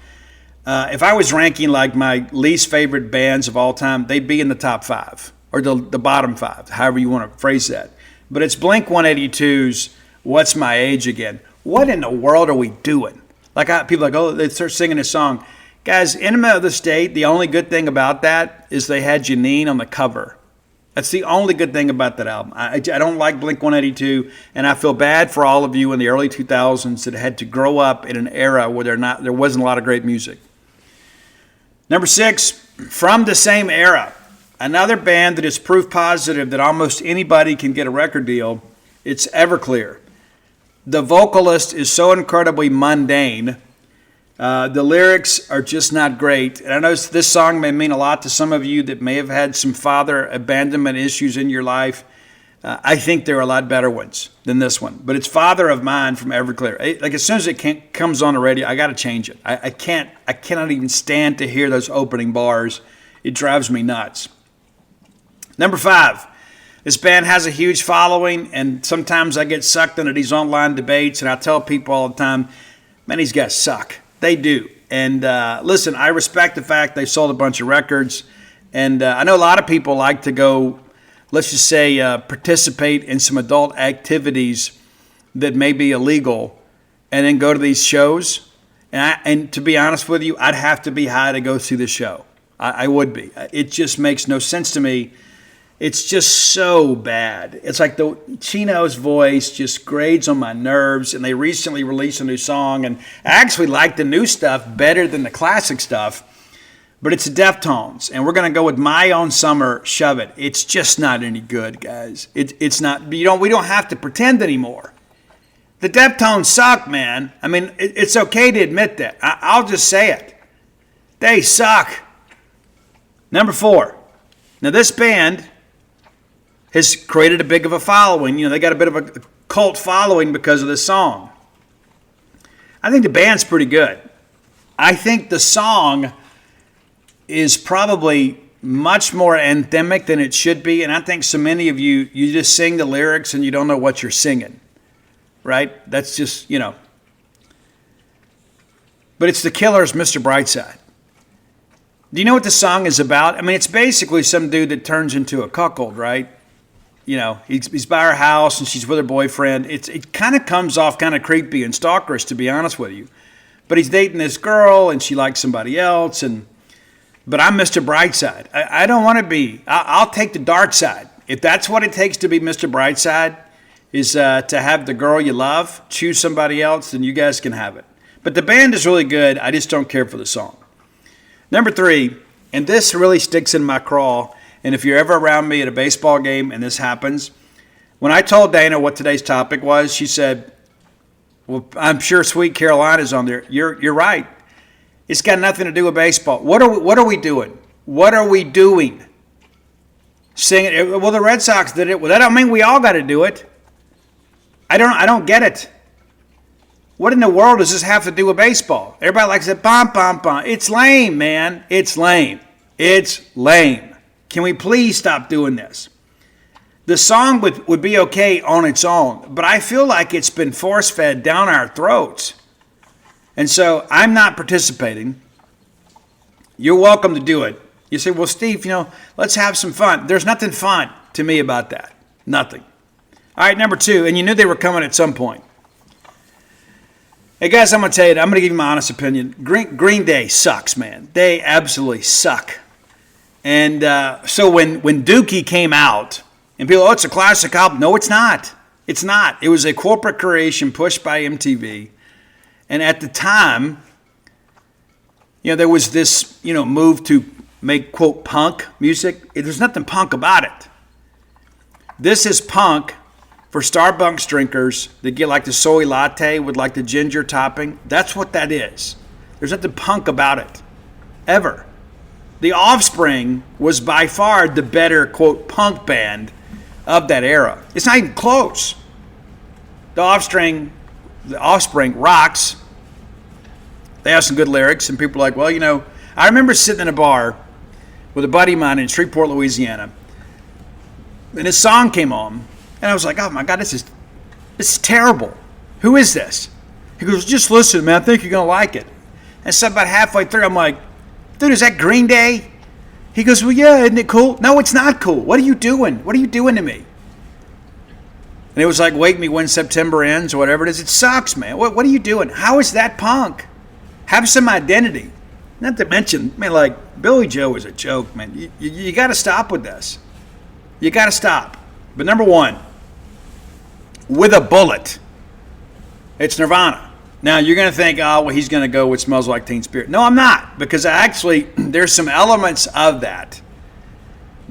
If I was ranking like my least favorite bands of all time, they'd be in the top 5 or the bottom 5, however you want to phrase that. But it's Blink-182's What's My Age Again. What in the world are we doing? People are like, oh, they start singing this song. Guys, Enema of the State, the only good thing about that is they had Janine on the cover. That's the only good thing about that album. I don't like Blink-182, and I feel bad for all of you in the early 2000s that had to grow up in an era where there wasn't a lot of great music. Number 6, from the same era, another band that is proof positive that almost anybody can get a record deal, it's Everclear. The vocalist is so incredibly mundane. The lyrics are just not great. And I know this song may mean a lot to some of you that may have had some father abandonment issues in your life. I think there are a lot better ones than this one. But it's Father of Mine from Everclear. Like as soon as it comes on the radio, I got to change it. I cannot even stand to hear those opening bars. It drives me nuts. Number 5. This band has a huge following, and sometimes I get sucked into these online debates, and I tell people all the time, man, these guys suck. They do. And listen, I respect the fact they sold a bunch of records. And I know a lot of people like to go, let's just say, participate in some adult activities that may be illegal and then go to these shows. And to be honest with you, I'd have to be high to go see the show. I would be. It just makes no sense to me. It's just so bad. It's like the Chino's voice just grades on my nerves, and they recently released a new song, and I actually like the new stuff better than the classic stuff, but it's the Deftones, and we're going to go with My Own Summer, Shove It. It's just not any good, guys. It's not. We don't have to pretend anymore. The Deftones suck, man. I mean, it's okay to admit that. I'll just say it. They suck. Number 4. Now, this band has created a big of a following. They got a bit of a cult following because of this song. I think the band's pretty good. I think the song is probably much more anthemic than it should be, and I think so many of you just sing the lyrics and you don't know what you're singing, right? That's just, But it's the Killers' Mr. Brightside. Do you know what the song is about? I mean, it's basically some dude that turns into a cuckold, right? He's by her house and she's with her boyfriend. It kind of comes off kind of creepy and stalkerish, to be honest with you. But he's dating this girl and she likes somebody else. But I'm Mr. Brightside. I don't want to be. I'll take the dark side. If that's what it takes to be Mr. Brightside, is to have the girl you love choose somebody else, then you guys can have it. But the band is really good. I just don't care for the song. Number 3, and this really sticks in my craw, and if you're ever around me at a baseball game and this happens, when I told Dana what today's topic was, she said, well, I'm sure Sweet Carolina's on there. You're right. It's got nothing to do with baseball. What are we doing? What are we doing? Singing. Well, the Red Sox did it. Well, that don't mean we all got to do it. I don't get it. What in the world does this have to do with baseball? Everybody likes it. Bum, bum, bum. It's lame, man. It's lame. It's lame. Can we please stop doing this? The song would be okay on its own, but I feel like it's been force-fed down our throats. And so I'm not participating. You're welcome to do it. You say, well, Steve, let's have some fun. There's nothing fun to me about that. Nothing. All right, number 2, and you knew they were coming at some point. Hey, guys, I'm going to tell you, I'm going to give you my honest opinion. Green Day sucks, man. They absolutely suck. And so when Dookie came out, and people, it's a classic album. No, it's not. It's not. It was a corporate creation pushed by MTV. And at the time, there was this, move to make, quote, punk music. There's nothing punk about it. This is punk for Starbucks drinkers that get like the soy latte with like the ginger topping. That's what that is. There's nothing punk about it, ever. The Offspring was by far the better, quote, punk band of that era. It's not even close. The Offspring rocks. They have some good lyrics, and people are like, well, you know, I remember sitting in a bar with a buddy of mine in Shreveport, Louisiana, and his song came on, and I was like, oh my God, this is terrible. Who is this? He goes, just listen, man, I think you're going to like it. And so about halfway through, I'm like, dude, is that Green Day? He goes, well, yeah, isn't it cool? No, it's not cool. What are you doing? What are you doing to me? And it was like, wake me when September ends or whatever it is. It sucks, man. What are you doing? How is that punk? Have some identity. Not to mention, man, like Billy Joe is a joke, man. You got to stop with this. You got to stop. But number one, with a bullet, it's Nirvana. Now, you're going to think, oh, well, he's going to go with Smells Like Teen Spirit. No, I'm not, because actually there's some elements of that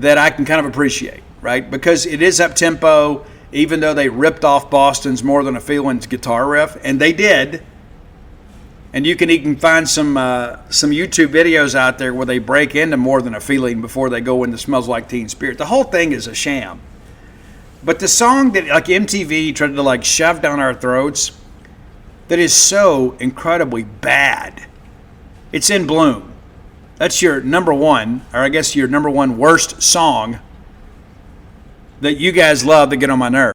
I can kind of appreciate, right? Because it is up-tempo, even though they ripped off Boston's More Than a Feeling's guitar riff, and they did. And you can even find some YouTube videos out there where they break into More Than a Feeling before they go into Smells Like Teen Spirit. The whole thing is a sham. But the song that like MTV tried to like shove down our throats, that is so incredibly bad. It's In Bloom. That's your number one, or I guess your number one worst song that you guys love to get on my nerve.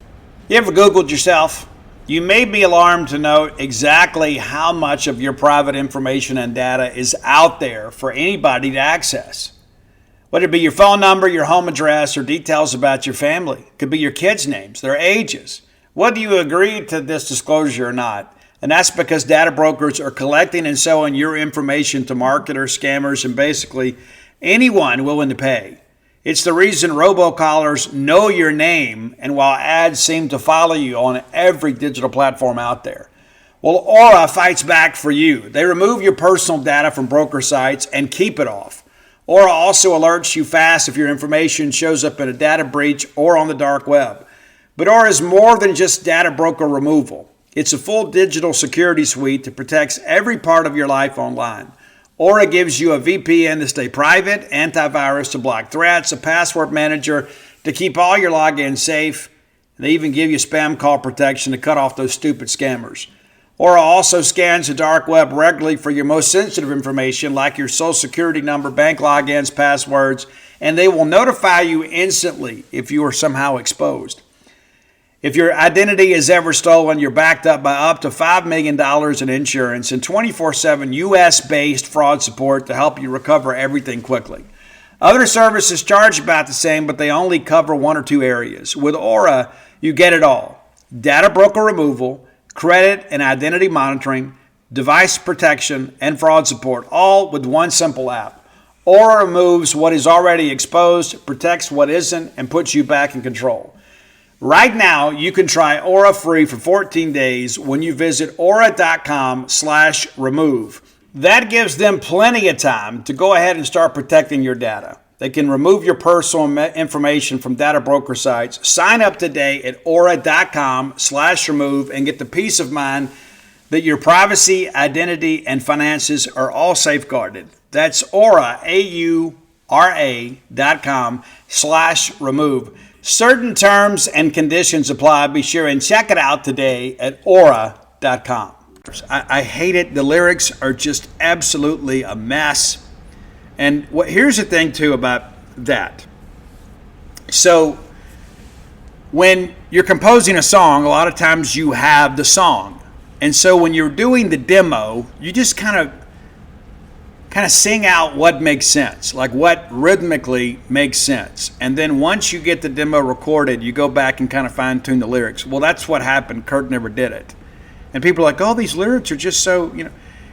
You ever Googled yourself? You may be alarmed to note exactly how much of your private information and data is out there for anybody to access. Whether it be your phone number, your home address, or details about your family. It could be your kids' names, their ages. Whether you agree to this disclosure or not. And that's because data brokers are collecting and selling your information to marketers, scammers, and basically anyone willing to pay. It's the reason robocallers know your name, and while ads seem to follow you on every digital platform out there. Well, Aura fights back for you. They remove your personal data from broker sites and keep it off. Aura also alerts you fast if your information shows up in a data breach or on the dark web. But Aura is more than just data broker removal. It's a full digital security suite that protects every part of your life online. Aura gives you a VPN to stay private, antivirus to block threats, a password manager to keep all your logins safe, and they even give you spam call protection to cut off those stupid scammers. Aura also scans the dark web regularly for your most sensitive information like your social security number, bank logins, passwords, and they will notify you instantly if you are somehow exposed. If your identity is ever stolen, you're backed up by up to $5 million in insurance and 24/7 U.S.-based fraud support to help you recover everything quickly. Other services charge about the same, but they only cover one or two areas. With Aura, you get it all. Data broker removal, credit and identity monitoring, device protection, and fraud support, all with one simple app. Aura removes what is already exposed, protects what isn't, and puts you back in control. Right now, you can try Aura free for 14 days when you visit aura.com/remove. That gives them plenty of time to go ahead and start protecting your data. They can remove your personal information from data broker sites. Sign up today at aura.com/remove and get the peace of mind that your privacy, identity, and finances are all safeguarded. That's Aura, AURA.com/remove. Certain terms and conditions apply. Be sure and check it out today at aura.com. I hate it. The lyrics are just absolutely a mess. And here's the thing, too, about that. So when you're composing a song, a lot of times you have the song. And so when you're doing the demo, you just kind of sing out what makes sense, like what rhythmically makes sense. And then once you get the demo recorded, you go back and kind of fine-tune the lyrics. Well, that's what happened. Kurt never did it. And people are like, oh, these lyrics are just so,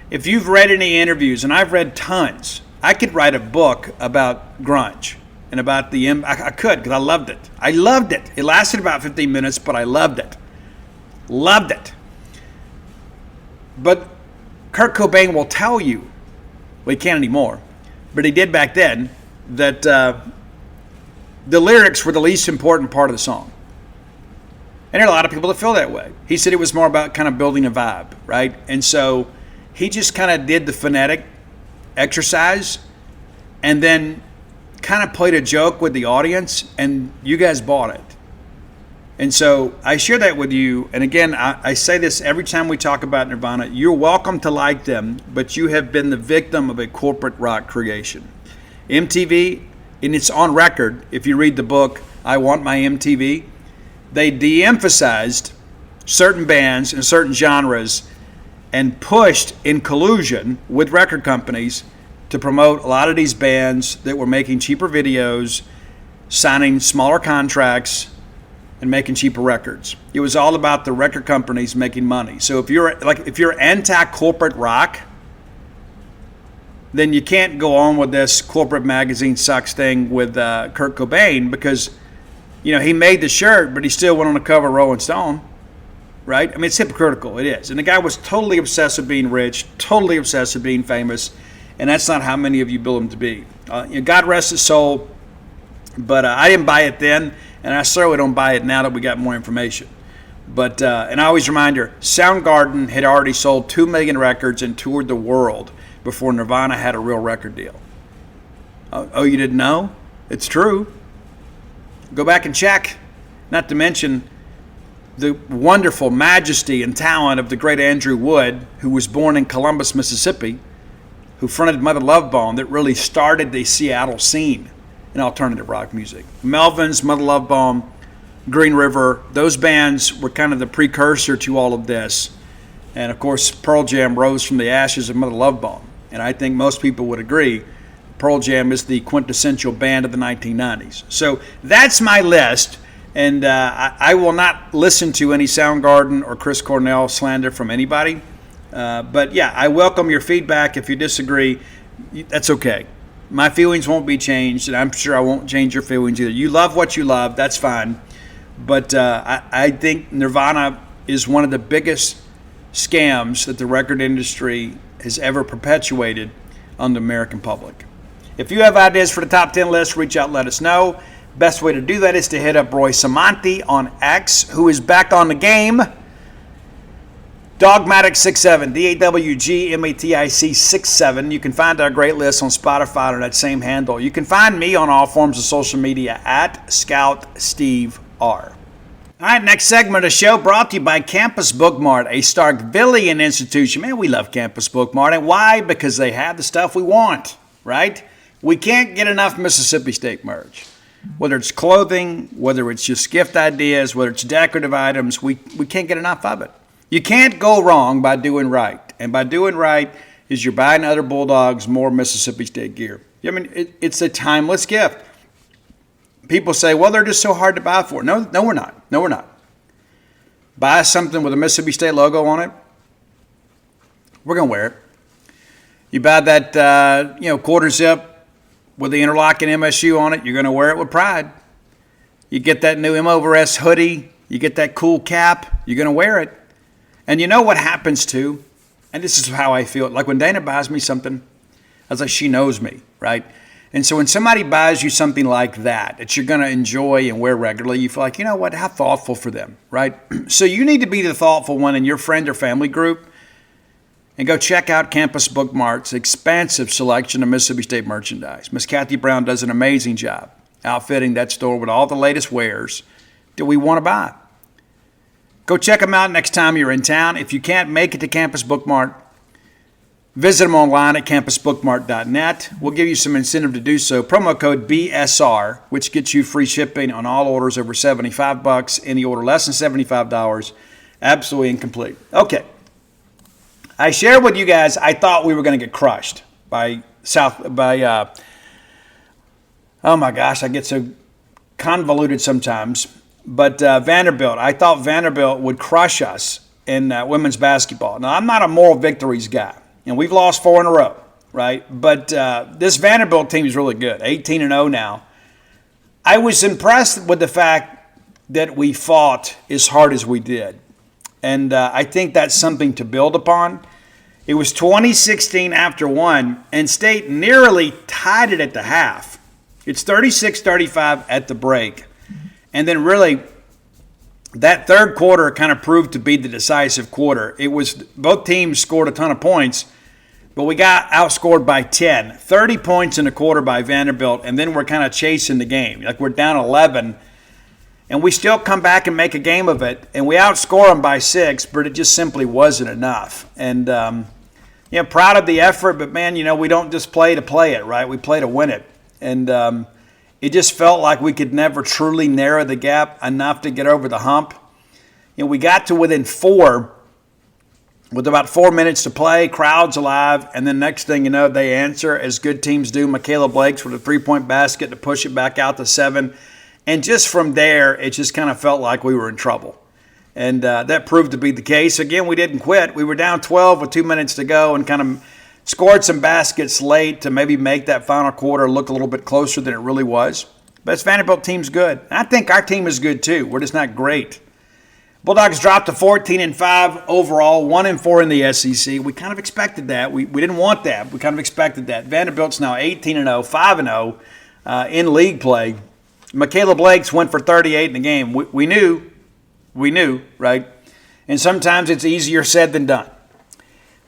if you've read any interviews, and I've read tons, I could write a book about grunge and about I could, because I loved it. I loved it. It lasted about 15 minutes, but I loved it. Loved it. But Kurt Cobain will tell you, well, he can't anymore, but he did back then, that the lyrics were the least important part of the song. And there are a lot of people that feel that way. He said it was more about kind of building a vibe, right? And so he just kind of did the phonetic exercise and then kind of played a joke with the audience, and you guys bought it. And so I share that with you. And again, I say this every time we talk about Nirvana. You're welcome to like them, but you have been the victim of a corporate rock creation. MTV, and it's on record, if you read the book, I Want My MTV, they de-emphasized certain bands and certain genres and pushed in collusion with record companies to promote a lot of these bands that were making cheaper videos, signing smaller contracts, and making cheaper records. It was all about the record companies making money. So if you're anti-corporate rock, then you can't go on with this corporate magazine sucks thing with Kurt Cobain, because he made the shirt, but he still went on the cover of Rolling Stone, right? I mean, it's hypocritical. It is. And the guy was totally obsessed with being rich, totally obsessed with being famous, and that's not how many of you build him to be. God rest his soul, but I didn't buy it then. And I certainly don't buy it now that we got more information. But, and I always remind her, Soundgarden had already sold 2 million records and toured the world before Nirvana had a real record deal. Oh, you didn't know? It's true. Go back and check. Not to mention the wonderful majesty and talent of the great Andrew Wood, who was born in Columbus, Mississippi, who fronted Mother Love Bone, that really started the Seattle scene in alternative rock music. Melvins, Mother Love Bone, Green River, those bands were kind of the precursor to all of this. And of course, Pearl Jam rose from the ashes of Mother Love Bone. And I think most people would agree, Pearl Jam is the quintessential band of the 1990s. So that's my list. And I will not listen to any Soundgarden or Chris Cornell slander from anybody. But yeah, I welcome your feedback. If you disagree, that's okay. My feelings won't be changed, and I'm sure I won't change your feelings either. You love what you love, that's fine. But I think Nirvana is one of the biggest scams that the record industry has ever perpetuated on the American public. If you have ideas for the top 10 list, reach out, let us know. Best way to do that is to hit up Roy Samanti on X, who is back on the game. Dogmatic67, D-A-W-G-M-A-T-I-C 67. You can find our great list on Spotify on that same handle. You can find me on all forms of social media at Scout Steve R. All right, next segment of the show brought to you by Campus Bookmart, a Starkvillian institution. Man, we love Campus Bookmart. And why? Because they have the stuff we want, right? We can't get enough Mississippi State merch. Whether it's clothing, whether it's just gift ideas, whether it's decorative items, we can't get enough of it. You can't go wrong by doing right. And by doing right is you're buying other Bulldogs more Mississippi State gear. I mean, it's a timeless gift. People say, well, they're just so hard to buy for. No, we're not. No, we're not. Buy something with a Mississippi State logo on it, we're going to wear it. You buy that, quarter zip with the interlocking MSU on it, you're going to wear it with pride. You get that new M over S hoodie, you get that cool cap, you're going to wear it. And you know what happens too? And this is how I feel. Like when Dana buys me something, I was like, she knows me, right? And so when somebody buys you something like that you're going to enjoy and wear regularly, you feel like, you know what, how thoughtful for them, right? So you need to be the thoughtful one in your friend or family group, and go check out Campus Bookmart's expansive selection of Mississippi State merchandise. Miss Kathy Brown does an amazing job outfitting that store with all the latest wares that we want to buy. Go check them out next time you're in town. If you can't make it to Campus Bookmart, visit them online at campusbookmart.net. We'll give you some incentive to do so. Promo code BSR, which gets you free shipping on all orders over $75. Any order less than $75, absolutely incomplete. Okay. I shared with you guys, I thought we were going to get crushed by oh my gosh, I get so convoluted sometimes. But Vanderbilt, I thought Vanderbilt would crush us in women's basketball. Now, I'm not a moral victories guy, and we've lost 4 in a row, right? But this Vanderbilt team is really good, 18-0 now. I was impressed with the fact that we fought as hard as we did. And I think that's something to build upon. It was 2016 after 1, and State nearly tied it at the half. It's 36-35 at the break. And then really, that third quarter kind of proved to be the decisive quarter. It was both teams scored a ton of points, but we got outscored by 10. 30 points in a quarter by Vanderbilt, and then we're kind of chasing the game. Like we're down 11. And we still come back and make a game of it, and we outscore them by 6, but it just simply wasn't enough. And, proud of the effort, but, man, we don't just play to play it, right? We play to win it. And it just felt like we could never truly narrow the gap enough to get over the hump. We got to within 4 with about 4 minutes to play, crowd's alive, and then next thing you know, they answer, as good teams do. Michaela Blakes with a 3-point basket to push it back out to 7. And just from there, it just kind of felt like we were in trouble. And that proved to be the case. Again, we didn't quit. We were down 12 with 2 minutes to go and kind of scored some baskets late to maybe make that final quarter look a little bit closer than it really was. But this Vanderbilt team's good. And I think our team is good too. We're just not great. Bulldogs dropped to 14-5 overall, 1-4 in the SEC. We kind of expected that. We didn't want that. We kind of expected that. Vanderbilt's now 18-0, 5-0 in league play. Michaela Blakes went for 38 in the game. We knew, right? And sometimes it's easier said than done.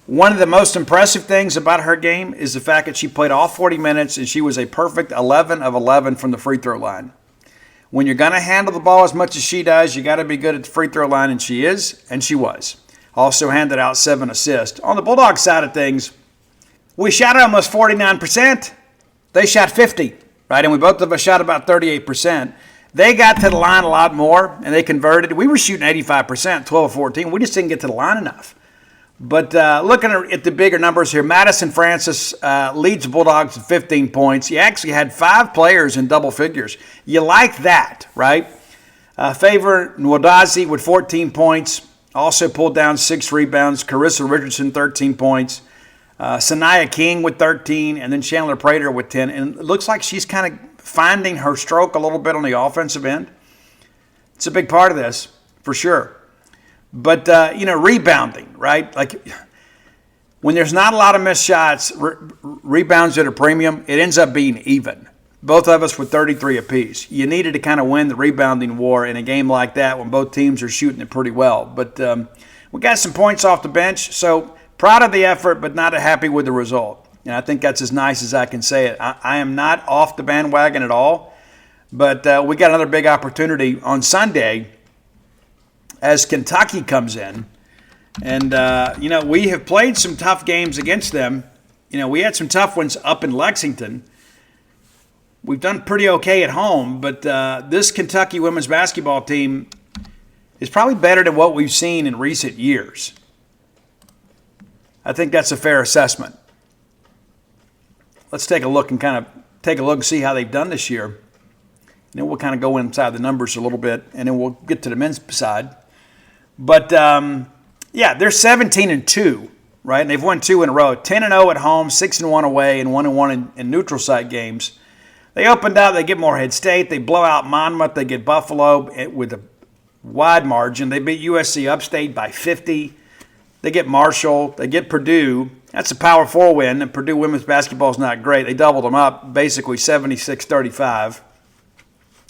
One of the most impressive things about her game is the fact that she played all 40 minutes and she was a perfect 11 of 11 from the free throw line. When you're going to handle the ball as much as she does, you got to be good at the free throw line, and she is, and she was. Also handed out 7 assists. On the Bulldog side of things, we shot almost 49%. They shot 50%. Right, and we both of us shot about 38%. They got to the line a lot more, and they converted. We were shooting 85%, 12-14. We just didn't get to the line enough. But looking at the bigger numbers here, Madison Francis leads the Bulldogs with 15 points. He actually had 5 players in double figures. You like that, right? Favor Nwadazi with 14 points. Also pulled down 6 rebounds. Carissa Richardson, 13 points. Sanaya King with 13, and then Chandler Prater with 10. And it looks like she's kind of finding her stroke a little bit on the offensive end. It's a big part of this, for sure. But, rebounding, right? Like, when there's not a lot of missed shots, rebounds at a premium, it ends up being even. Both of us with 33 apiece. You needed to kind of win the rebounding war in a game like that when both teams are shooting it pretty well. But we got some points off the bench, so proud of the effort, but not happy with the result. And I think that's as nice as I can say it. I am not off the bandwagon at all, but we got another big opportunity on Sunday as Kentucky comes in. And, we have played some tough games against them. We had some tough ones up in Lexington. We've done pretty okay at home, but this Kentucky women's basketball team is probably better than what we've seen in recent years. I think that's a fair assessment. Let's take a look and see how they've done this year. And then we'll kind of go inside the numbers a little bit, and then we'll get to the men's side. But, they're 17-2, right? And they've won 2 in a row. 10-0 at home, 6-1 away, and 1-1 in neutral site games. They opened up. They get Morehead State. They blow out Monmouth. They get Buffalo with a wide margin. They beat USC Upstate by 50. They get Marshall. They get Purdue. That's a Power 4 win, and Purdue women's basketball is not great. They doubled them up, basically 76-35.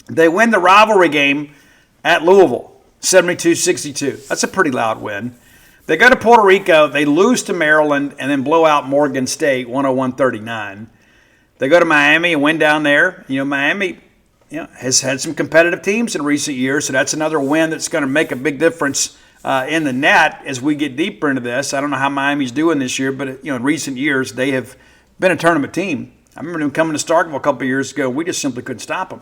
They win the rivalry game at Louisville, 72-62. That's a pretty loud win. They go to Puerto Rico. They lose to Maryland and then blow out Morgan State, 101-39. They go to Miami and win down there. Miami has had some competitive teams in recent years, so that's another win that's going to make a big difference in the net as we get deeper into this. I don't know how Miami's doing this year, but in recent years they have been a tournament team. I remember them coming to Starkville a couple of years ago. We just simply couldn't stop them.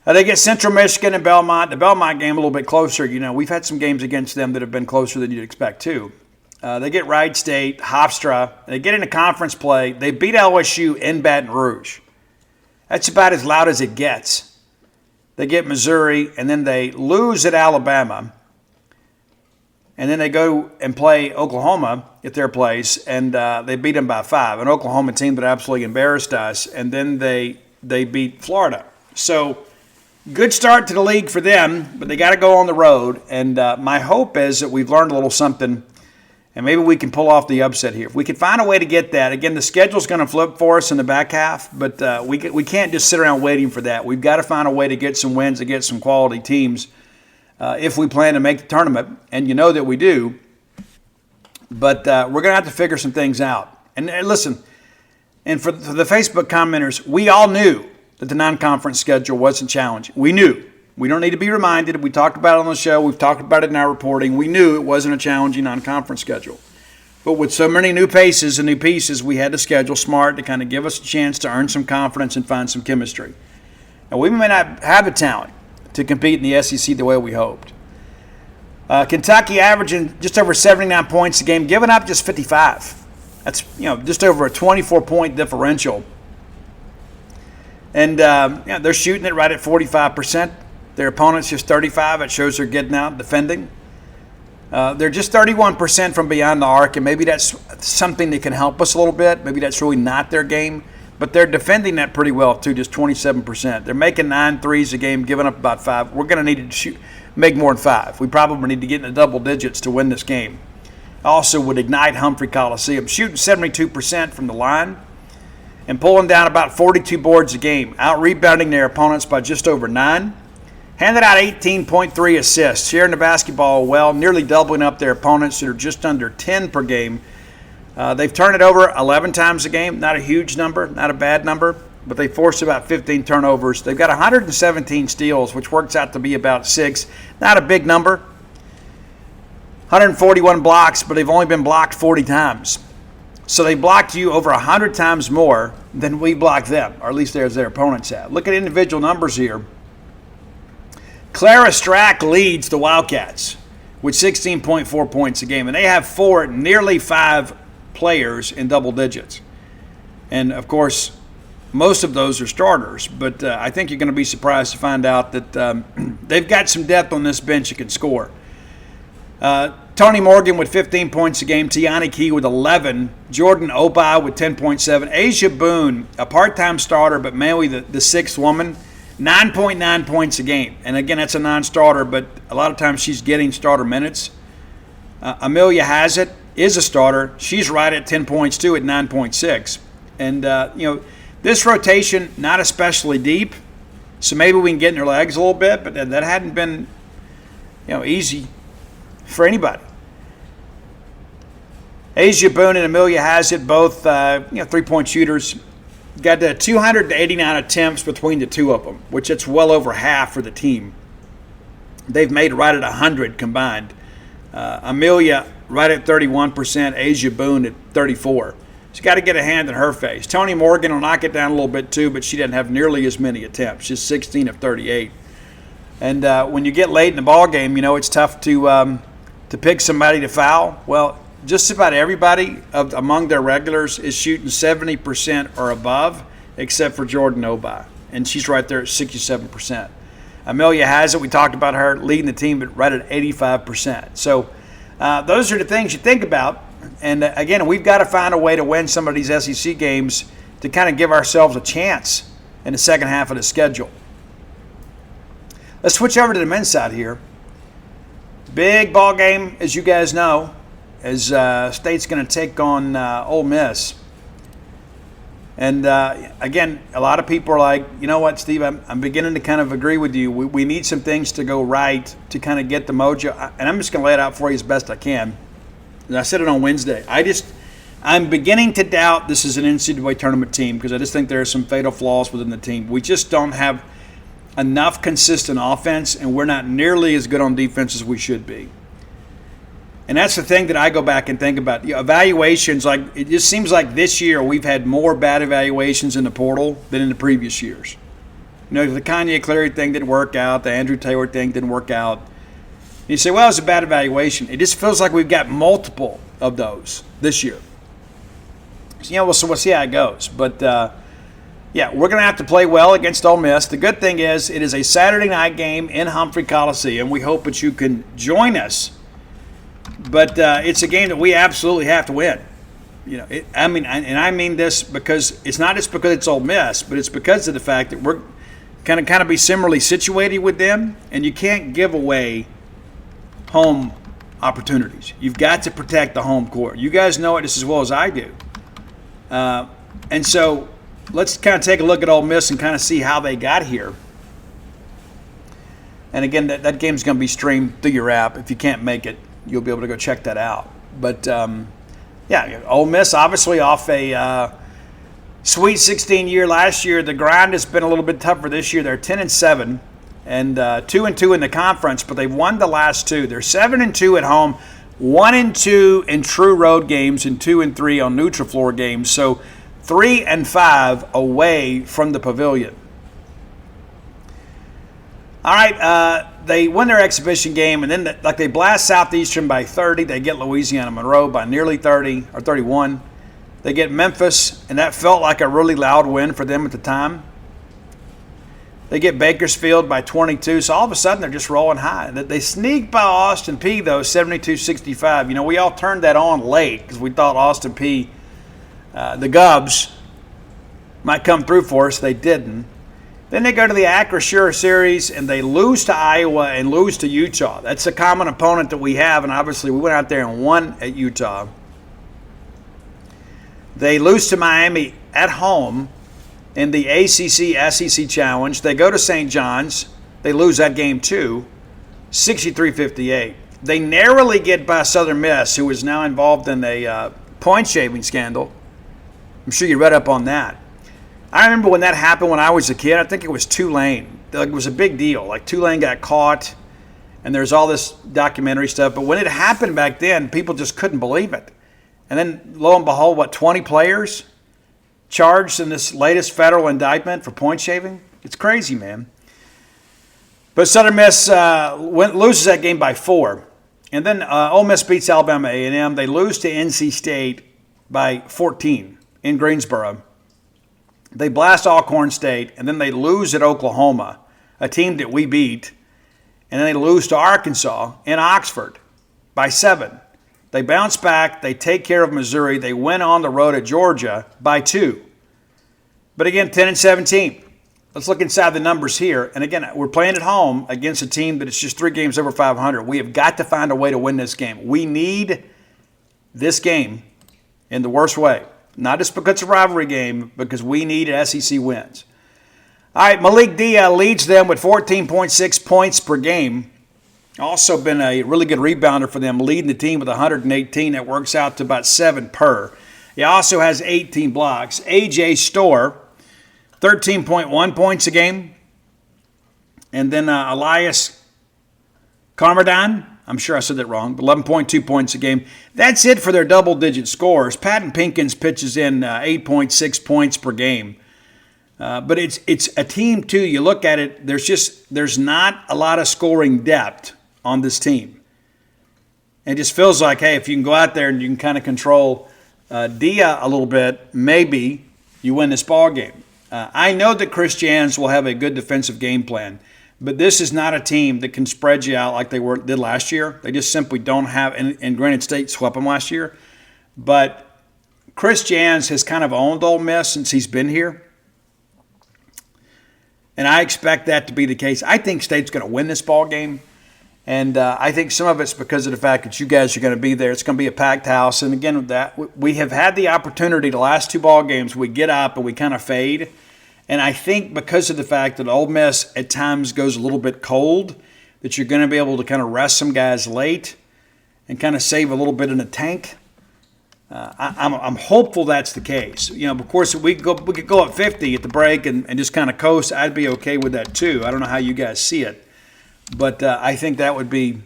They get Central Michigan and Belmont. The Belmont game a little bit closer. We've had some games against them that have been closer than you'd expect too. They get Wright State, Hofstra. They get into conference play. They beat LSU in Baton Rouge. That's about as loud as it gets. They get Missouri, and then they lose at Alabama. And then they go and play Oklahoma at their place, and they beat them by 5. An Oklahoma team that absolutely embarrassed us. And then they beat Florida. So good start to the league for them, but they got to go on the road. And my hope is that we've learned a little something, and maybe we can pull off the upset here. If we can find a way to get that. Again, the schedule's going to flip for us in the back half, but we can't just sit around waiting for that. We've got to find a way to get some wins against some quality teams if we plan to make the tournament, and you know that we do. But we're going to have to figure some things out. And listen, and for the Facebook commenters, we all knew that the non-conference schedule wasn't challenging. We knew. We don't need to be reminded. We talked about it on the show. We've talked about it in our reporting. We knew it wasn't a challenging non-conference schedule. But with so many new faces and new pieces, we had to schedule smart to kind of give us a chance to earn some confidence and find some chemistry. And we may not have the talent to compete in the SEC the way we hoped. Kentucky averaging just over 79 points a game, giving up just 55. That's just over a 24-point differential. And they're shooting it right at 45%. Their opponents just 35. It shows they're getting out defending. They're just 31% from beyond the arc, and maybe that's something that can help us a little bit. Maybe that's really not their game. But they're defending that pretty well, too, just 27%. They're making 9 threes a game, giving up about 5. We're going to need to make more than 5. We probably need to get in the double digits to win this game. Also would ignite Humphrey Coliseum, shooting 72% from the line and pulling down about 42 boards a game, out-rebounding their opponents by just over 9. Handed out 18.3 assists, sharing the basketball well, nearly doubling up their opponents that are just under 10 per game. They've turned it over 11 times a game. Not a huge number, not a bad number, but they forced about 15 turnovers. They've got 117 steals, which works out to be about 6. Not a big number. 141 blocks, but they've only been blocked 40 times. So they blocked you over 100 times more than we blocked them, or at least there's their opponents have. Look at individual numbers here. Clara Strack leads the Wildcats with 16.4 points a game, and they have nearly 5 players in double digits. And, of course, most of those are starters, but I think you're going to be surprised to find out that they've got some depth on this bench that can score. Tony Morgan with 15 points a game, Tiani Key with 11, Jordan Obai with 10.7, Asia Boone, a part-time starter, but mainly the sixth woman, 9.9 points a game. And again, that's a non-starter, but a lot of times she's getting starter minutes. Amelia Hazett is a starter. She's right at 10 points too at 9.6. And, this rotation, not especially deep, so maybe we can get in their legs a little bit, but that hadn't been, easy for anybody. Asia Boone and Amelia Hazett, both, three-point shooters, got 289 attempts between the two of them, which it's well over half for the team. They've made right at 100 combined. Amelia right at 31%, Asia Boone at 34%. She's got to get a hand in her face. Tony Morgan will knock it down a little bit too, but she doesn't have nearly as many attempts. She's 16 of 38. And when you get late in the ball game, it's tough to pick somebody to foul. Well, just about everybody among their regulars is shooting 70% or above, except for Jordan Obai, and she's right there at 67%. Amelia Hazett, we talked about her leading the team, but right at 85%. So those are the things you think about. And again, we've got to find a way to win some of these SEC games to kind of give ourselves a chance in the second half of the schedule. Let's switch over to the men's side here. Big ball game, as you guys know, as State's going to take on Ole Miss. And again, a lot of people are like, you know what, Steve, I'm beginning to kind of agree with you. We need some things to go right to kind of get the mojo. And I'm just going to lay it out for you as best I can. And I said it on Wednesday. I'm beginning to doubt this is an NCAA tournament team because I just think there are some fatal flaws within the team. We just don't have enough consistent offense, and we're not nearly as good on defense as we should be. And that's the thing that I go back and think about. Evaluations, it just seems like this year we've had more bad evaluations in the portal than in the previous years. The Kanye Cleary thing didn't work out. The Andrew Taylor thing didn't work out. You say, well, it's a bad evaluation. It just feels like we've got multiple of those this year. So, we'll see how it goes. But, we're going to have to play well against Ole Miss. The good thing is it is a Saturday night game in Humphrey Coliseum. We hope that you can join us. But it's a game that we absolutely have to win. I mean this because it's not just because it's Ole Miss, but it's because of the fact that we're kind of be similarly situated with them, and you can't give away home opportunities. You've got to protect the home court. You guys know it just as well as I do. And so let's kind of take a look at Ole Miss and kind of see how they got here. And again, that game's going to be streamed through your app. If you can't make it, you'll be able to go check that out. But, Ole Miss obviously off a Sweet 16 year last year. The grind has been a little bit tougher this year. They're 10-7. and 2-2 in the conference, but they've won the last two. They're 7-2 at home, 1-2 in true road games, and 2-3 on neutral floor games. So 3-5 away from the Pavilion. All right, they win their exhibition game, and then they blast Southeastern by 30. They get Louisiana Monroe by nearly 30 or 31. They get Memphis, and that felt like a really loud win for them at the time. They get Bakersfield by 22, so all of a sudden they're just rolling high. They sneak by Austin Peay, though, 72-65. You know, we all turned that on late because we thought Austin Peay, the Gubs, might come through for us. They didn't. Then they go to the Acrisure Series, and they lose to Iowa and lose to Utah. That's a common opponent that we have, and obviously we went out there and won at Utah. They lose to Miami at home in the ACC-SEC Challenge. They go to St. John's. They lose that game too, 63-58. They narrowly get by Southern Miss, who is now involved in a point-shaving scandal. I'm sure you read up on that. I remember when that happened when I was a kid. I think it was Tulane. It was a big deal. Like, Tulane got caught, and there's all this documentary stuff. But when it happened back then, people just couldn't believe it. And then, lo and behold, 20 players charged in this latest federal indictment for point shaving? It's crazy, man. But Southern Miss loses that game by 4. And then Ole Miss beats Alabama A&M. They lose to NC State by 14 in Greensboro. They blast Alcorn State, and then they lose at Oklahoma, a team that we beat. And then they lose to Arkansas in Oxford by 7. They bounce back. They take care of Missouri. They win on the road at Georgia by 2. But again, 10-17. Let's look inside the numbers here. And again, we're playing at home against a team that is just 3 games over 500. We have got to find a way to win this game. We need this game in the worst way. Not just because it's a rivalry game, because we need SEC wins. All right, Malik Dia leads them with 14.6 points per game. Also been a really good rebounder for them, leading the team with 118. That works out to about 7 per. He also has 18 blocks. A.J. Storr, 13.1 points a game. And then Elias Carmardine, I'm sure I said that wrong, but 11.2 points a game. That's it for their double-digit scores. Patton Pinkins pitches in 8.6 points per game. But it's a team, too. You look at it, there's not a lot of scoring depth on this team. It just feels like, hey, if you can go out there and you can kind of control Dia a little bit, maybe you win this ball game. I know that Chris Jans will have a good defensive game plan, but this is not a team that can spread you out like they did last year. They just simply don't have, and Granite State swept them last year. But Chris Jans has kind of owned Ole Miss since he's been here. And I expect that to be the case. I think State's going to win this ball game. And I think some of it's because of the fact that you guys are going to be there. It's going to be a packed house. And again, we have had the opportunity the last 2 ball games. We get up and we kind of fade. And I think because of the fact that Ole Miss at times goes a little bit cold, that you're going to be able to kind of rest some guys late and kind of save a little bit in the tank. I'm hopeful that's the case. You know, of course, we could go up 50 at the break and just kind of coast. I'd be okay with that too. I don't know how you guys see it. But I think that would be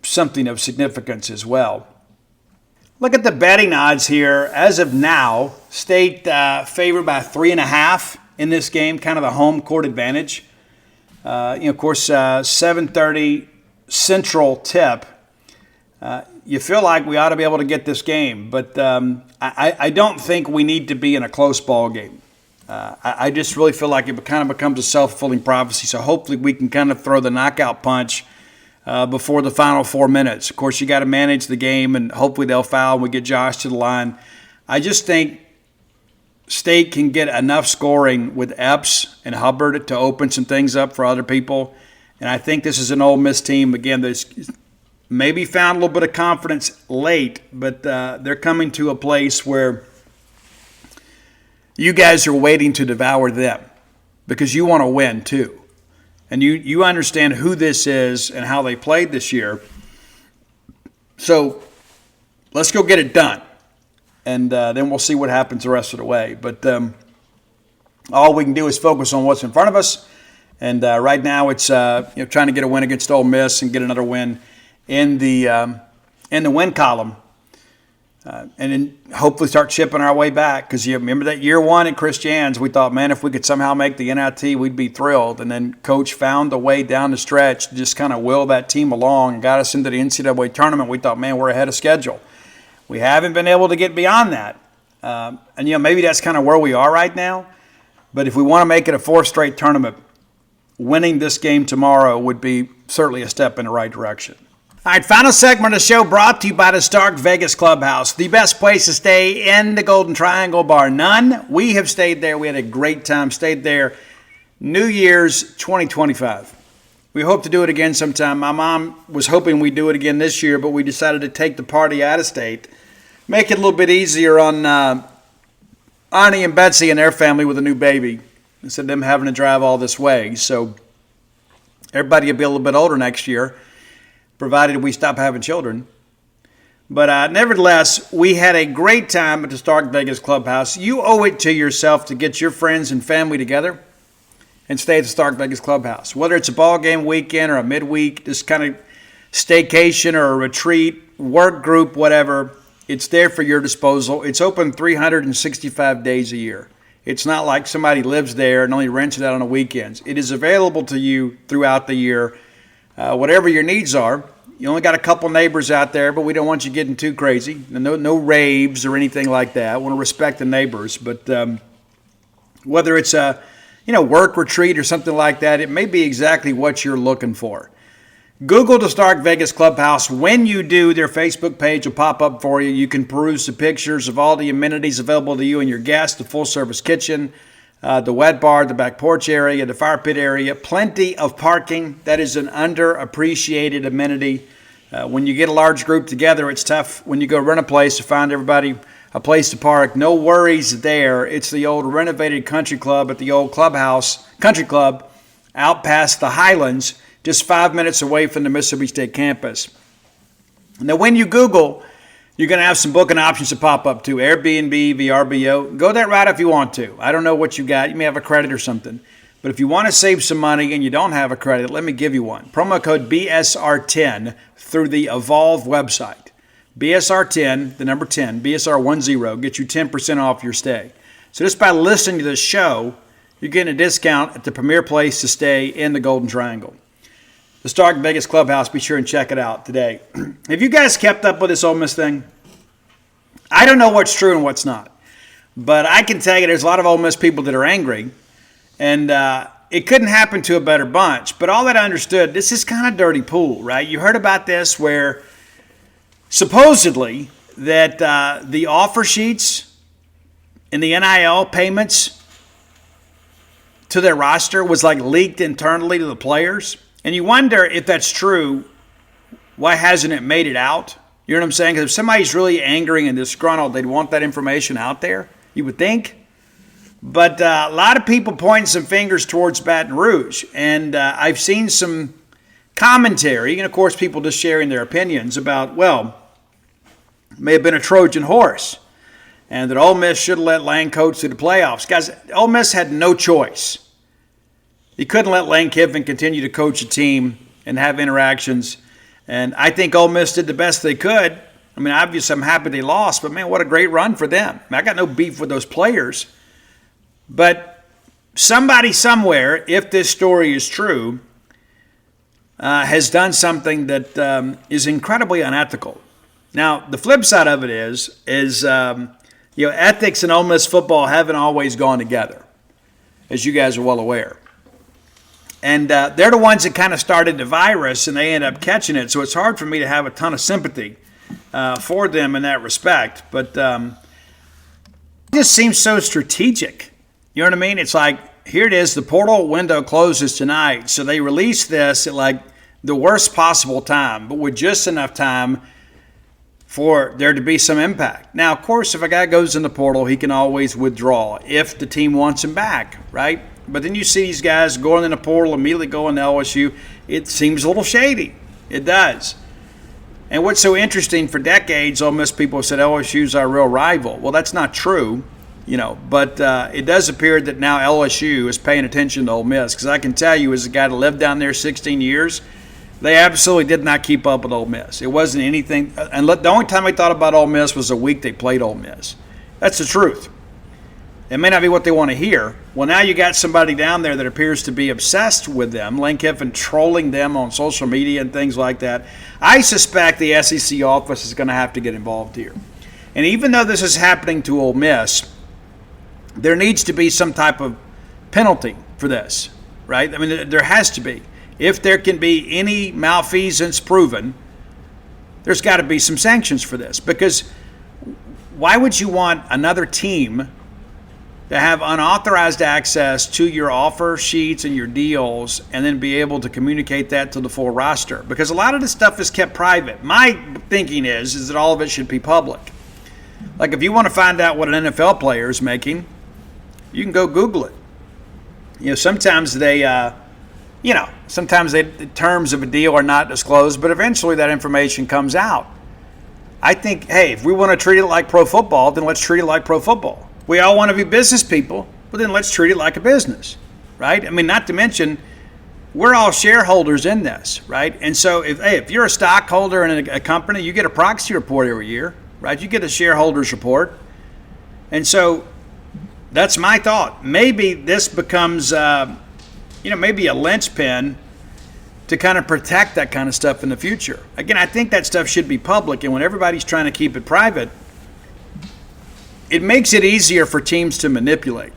something of significance as well. Look at the betting odds here. As of now, State favored by 3.5 in this game, kind of a home court advantage. Of course, 7:30 Central tip. You feel like we ought to be able to get this game, but I don't think we need to be in a close ball game. I just really feel like it kind of becomes a self-fulfilling prophecy, so hopefully we can kind of throw the knockout punch before the final 4 minutes. Of course, you got to manage the game, and hopefully they'll foul and we get Josh to the line. I just think State can get enough scoring with Epps and Hubbard to open some things up for other people, and I think this is an Ole Miss team, again, that's maybe found a little bit of confidence late, but they're coming to a place where you guys are waiting to devour them because you want to win too. And you understand who this is and how they played this year. So let's go get it done. And then we'll see what happens the rest of the way. But all we can do is focus on what's in front of us And right now it's trying to get a win against Ole Miss and get another win in the win column. And then hopefully start chipping our way back, because you remember that year one at Christians, we thought, man, if we could somehow make the NIT, we'd be thrilled. And then Coach found a way down the stretch to just kind of will that team along and got us into the NCAA tournament. We thought, man, we're ahead of schedule. We haven't been able to get beyond that. And maybe that's kind of where we are right now. But if we want to make it a fourth straight tournament, winning this game tomorrow would be certainly a step in the right direction. All right, final segment of the show brought to you by the Stark Vegas Clubhouse, the best place to stay in the Golden Triangle, bar none. We have stayed there. We had a great time, stayed there New Year's 2025. We hope to do it again sometime. My mom was hoping we'd do it again this year, but we decided to take the party out of state, make it a little bit easier on Arnie and Betsy and their family with a new baby, instead of them having to drive all this way. So everybody will be a little bit older next year, provided we stop having children. But nevertheless, we had a great time at the Stark Vegas Clubhouse. You owe it to yourself to get your friends and family together and stay at the Stark Vegas Clubhouse. Whether it's a ball game weekend or a midweek, this kind of staycation or a retreat, work group, whatever, it's there for your disposal. It's open 365 days a year. It's not like somebody lives there and only rents it out on the weekends. It is available to you throughout the year. Whatever your needs are. You only got a couple neighbors out there, but we don't want you getting too crazy. No raves or anything like that. I want to respect the neighbors. But whether it's a work retreat or something like that, it may be exactly what you're looking for. Google the Stark Vegas Clubhouse. When you do, their Facebook page will pop up for you. You can peruse the pictures of all the amenities available to you and your guests, the full-service kitchen, the wet bar, the back porch area, the fire pit area, plenty of parking. That is an underappreciated amenity. When you get a large group together, it's tough when you go rent a place to find everybody a place to park. No worries there. It's the old renovated country club at the old country club out past the Highlands, just 5 minutes away from the Mississippi State campus. Now, when you Google, you're going to have some booking options to pop up too. Airbnb, VRBO. Go that route if you want to. I don't know what you got. You may have a credit or something. But if you want to save some money and you don't have a credit, let me give you one. Promo code BSR10 through the Evolve website. BSR10, the number 10, BSR10, get you 10% off your stay. So just by listening to this show, you're getting a discount at the premier place to stay in the Golden Triangle. The Stark Vegas Clubhouse, be sure and check it out today. Have you guys kept up with this Ole Miss thing? I don't know what's true and what's not. But I can tell you there's a lot of Ole Miss people that are angry. And it couldn't happen to a better bunch. But all that I understood, this is kind of dirty pool, right? You heard about this where supposedly that the offer sheets and the NIL payments to their roster was like leaked internally to the players. And you wonder if that's true, why hasn't it made it out? You know what I'm saying? Because if somebody's really angry and disgruntled, they'd want that information out there, you would think. But a lot of people pointing some fingers towards Baton Rouge. And I've seen some commentary, and of course people just sharing their opinions about, well, it may have been a Trojan horse. And that Ole Miss should have let Lane coach through the playoffs. Guys, Ole Miss had no choice. You couldn't let Lane Kiffin continue to coach a team and have interactions. And I think Ole Miss did the best they could. I mean, obviously I'm happy they lost, but man, what a great run for them. I got no beef with those players. But somebody somewhere, if this story is true, has done something that is incredibly unethical. Now, the flip side of it is ethics and Ole Miss football haven't always gone together, as you guys are well aware. And they're the ones that kind of started the virus, and they end up catching it. So it's hard for me to have a ton of sympathy for them in that respect. But it just seems so strategic. You know what I mean? It's like, here it is, the portal window closes tonight. So they release this at like the worst possible time, but with just enough time for there to be some impact. Now, of course, if a guy goes in the portal, he can always withdraw if the team wants him back, right? But then you see these guys going in the portal, immediately going to LSU. It seems a little shady. It does. And what's so interesting, for decades, Ole Miss people have said LSU's our real rival. Well, that's not true. But it does appear that now LSU is paying attention to Ole Miss, because I can tell you, as a guy that lived down there 16 years, they absolutely did not keep up with Ole Miss. It wasn't anything, and the only time they thought about Ole Miss was the week they played Ole Miss. That's the truth. It may not be what they want to hear. Well, now you got somebody down there that appears to be obsessed with them, Lane Kiffin trolling them on social media and things like that. I suspect the SEC office is going to have to get involved here. And even though this is happening to Ole Miss, there needs to be some type of penalty for this, right? I mean, there has to be. If there can be any malfeasance proven, there's got to be some sanctions for this. Because why would you want another team to have unauthorized access to your offer sheets and your deals and then be able to communicate that to the full roster? Because a lot of this stuff is kept private. My thinking is that all of it should be public. Like, if you want to find out what an NFL player is making, you can go Google it. Sometimes the terms of a deal are not disclosed, but eventually that information comes out. I think, hey, if we want to treat it like pro football, then let's treat it like pro football. We all want to be business people, but then let's treat it like a business, right? I mean, not to mention, we're all shareholders in this, right? And so if you're a stockholder in a company, you get a proxy report every year, right? You get a shareholders report. And so that's my thought. Maybe this becomes, maybe a linchpin to kind of protect that kind of stuff in the future. Again, I think that stuff should be public, and when everybody's trying to keep it private, it makes it easier for teams to manipulate.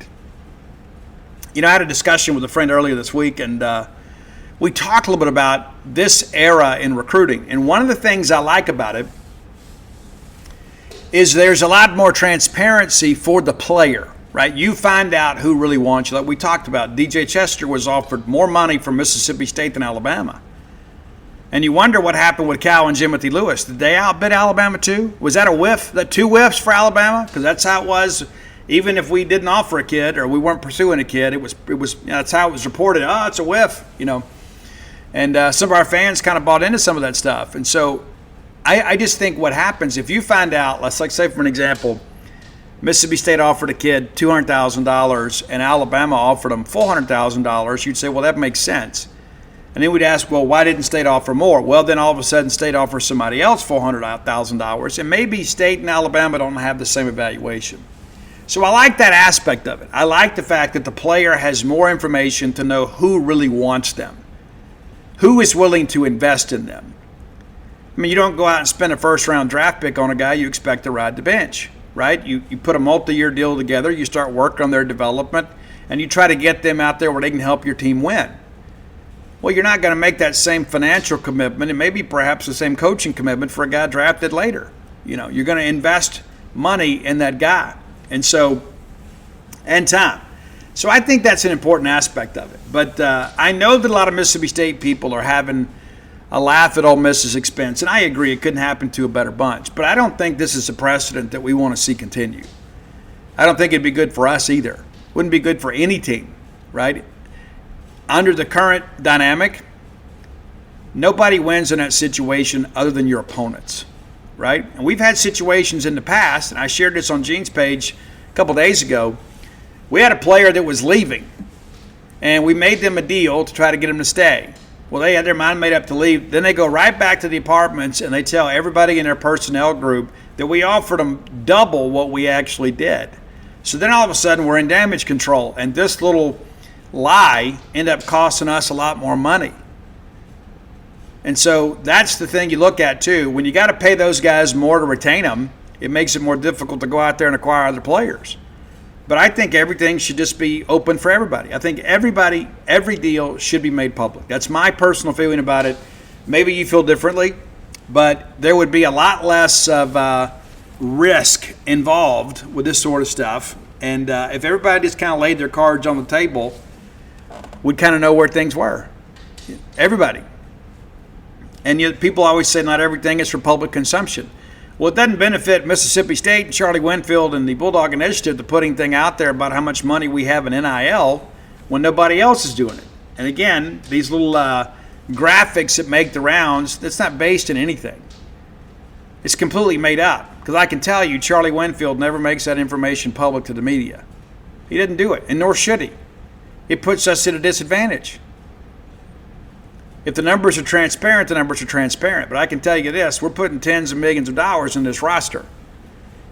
I had a discussion with a friend earlier this week, and we talked a little bit about this era in recruiting. And one of the things I like about it is there's a lot more transparency for the player, right? You find out who really wants you. Like we talked about, DJ Chester was offered more money from Mississippi State than Alabama. And you wonder what happened with Cal and Timothy Lewis. Did they outbid Alabama too? Was that a whiff? That 2 whiffs for Alabama? Because that's how it was. Even if we didn't offer a kid or we weren't pursuing a kid, it was. That's how it was reported. Oh, it's a whiff, And some of our fans kind of bought into some of that stuff. And so, I just think what happens if you find out. Let's say for an example, Mississippi State offered a kid $200,000 and Alabama offered him $400,000. You'd say, well, that makes sense. And then we'd ask, well, why didn't State offer more? Well, then all of a sudden State offers somebody else $400,000, and maybe State and Alabama don't have the same evaluation. So I like that aspect of it. I like the fact that the player has more information to know who really wants them, who is willing to invest in them. I mean, you don't go out and spend a first-round draft pick on a guy you expect to ride the bench, right? You put a multi-year deal together, you start working on their development, and you try to get them out there where they can help your team win. Well, you're not going to make that same financial commitment and maybe perhaps the same coaching commitment for a guy drafted later. You're going to invest money in that guy and time. So I think that's an important aspect of it. But I know that a lot of Mississippi State people are having a laugh at Ole Miss's expense, and I agree it couldn't happen to a better bunch. But I don't think this is a precedent that we want to see continue. I don't think it'd be good for us either. Wouldn't be good for any team, right? Under the current dynamic, nobody wins in that situation other than your opponents, right? And we've had situations in the past, and I shared this on Gene's page a couple days ago. We had a player that was leaving, and we made them a deal to try to get him to stay. Well, they had their mind made up to leave. Then they go right back to the apartments, and they tell everybody in their personnel group that we offered them double what we actually did. So then all of a sudden we're in damage control, and this little lie end up costing us a lot more money. And so that's the thing you look at too. When you got to pay those guys more to retain them, it makes it more difficult to go out there and acquire other players. But I think everything should just be open for everybody. I think every deal should be made public. That's my personal feeling about it. Maybe you feel differently, but there would be a lot less of risk involved with this sort of stuff. And if everybody just kind of laid their cards on the table, we'd kind of know where things were. Everybody. And yet people always say not everything is for public consumption. Well, it doesn't benefit Mississippi State and Charlie Winfield and the Bulldog Initiative to putting thing out there about how much money we have in NIL when nobody else is doing it. And again, these little graphics that make the rounds, that's not based in anything. It's completely made up. Because I can tell you, Charlie Winfield never makes that information public to the media. He didn't do it, and nor should he. It puts us at a disadvantage. If the numbers are transparent, the numbers are transparent. But I can tell you this, we're putting tens of millions of dollars in this roster.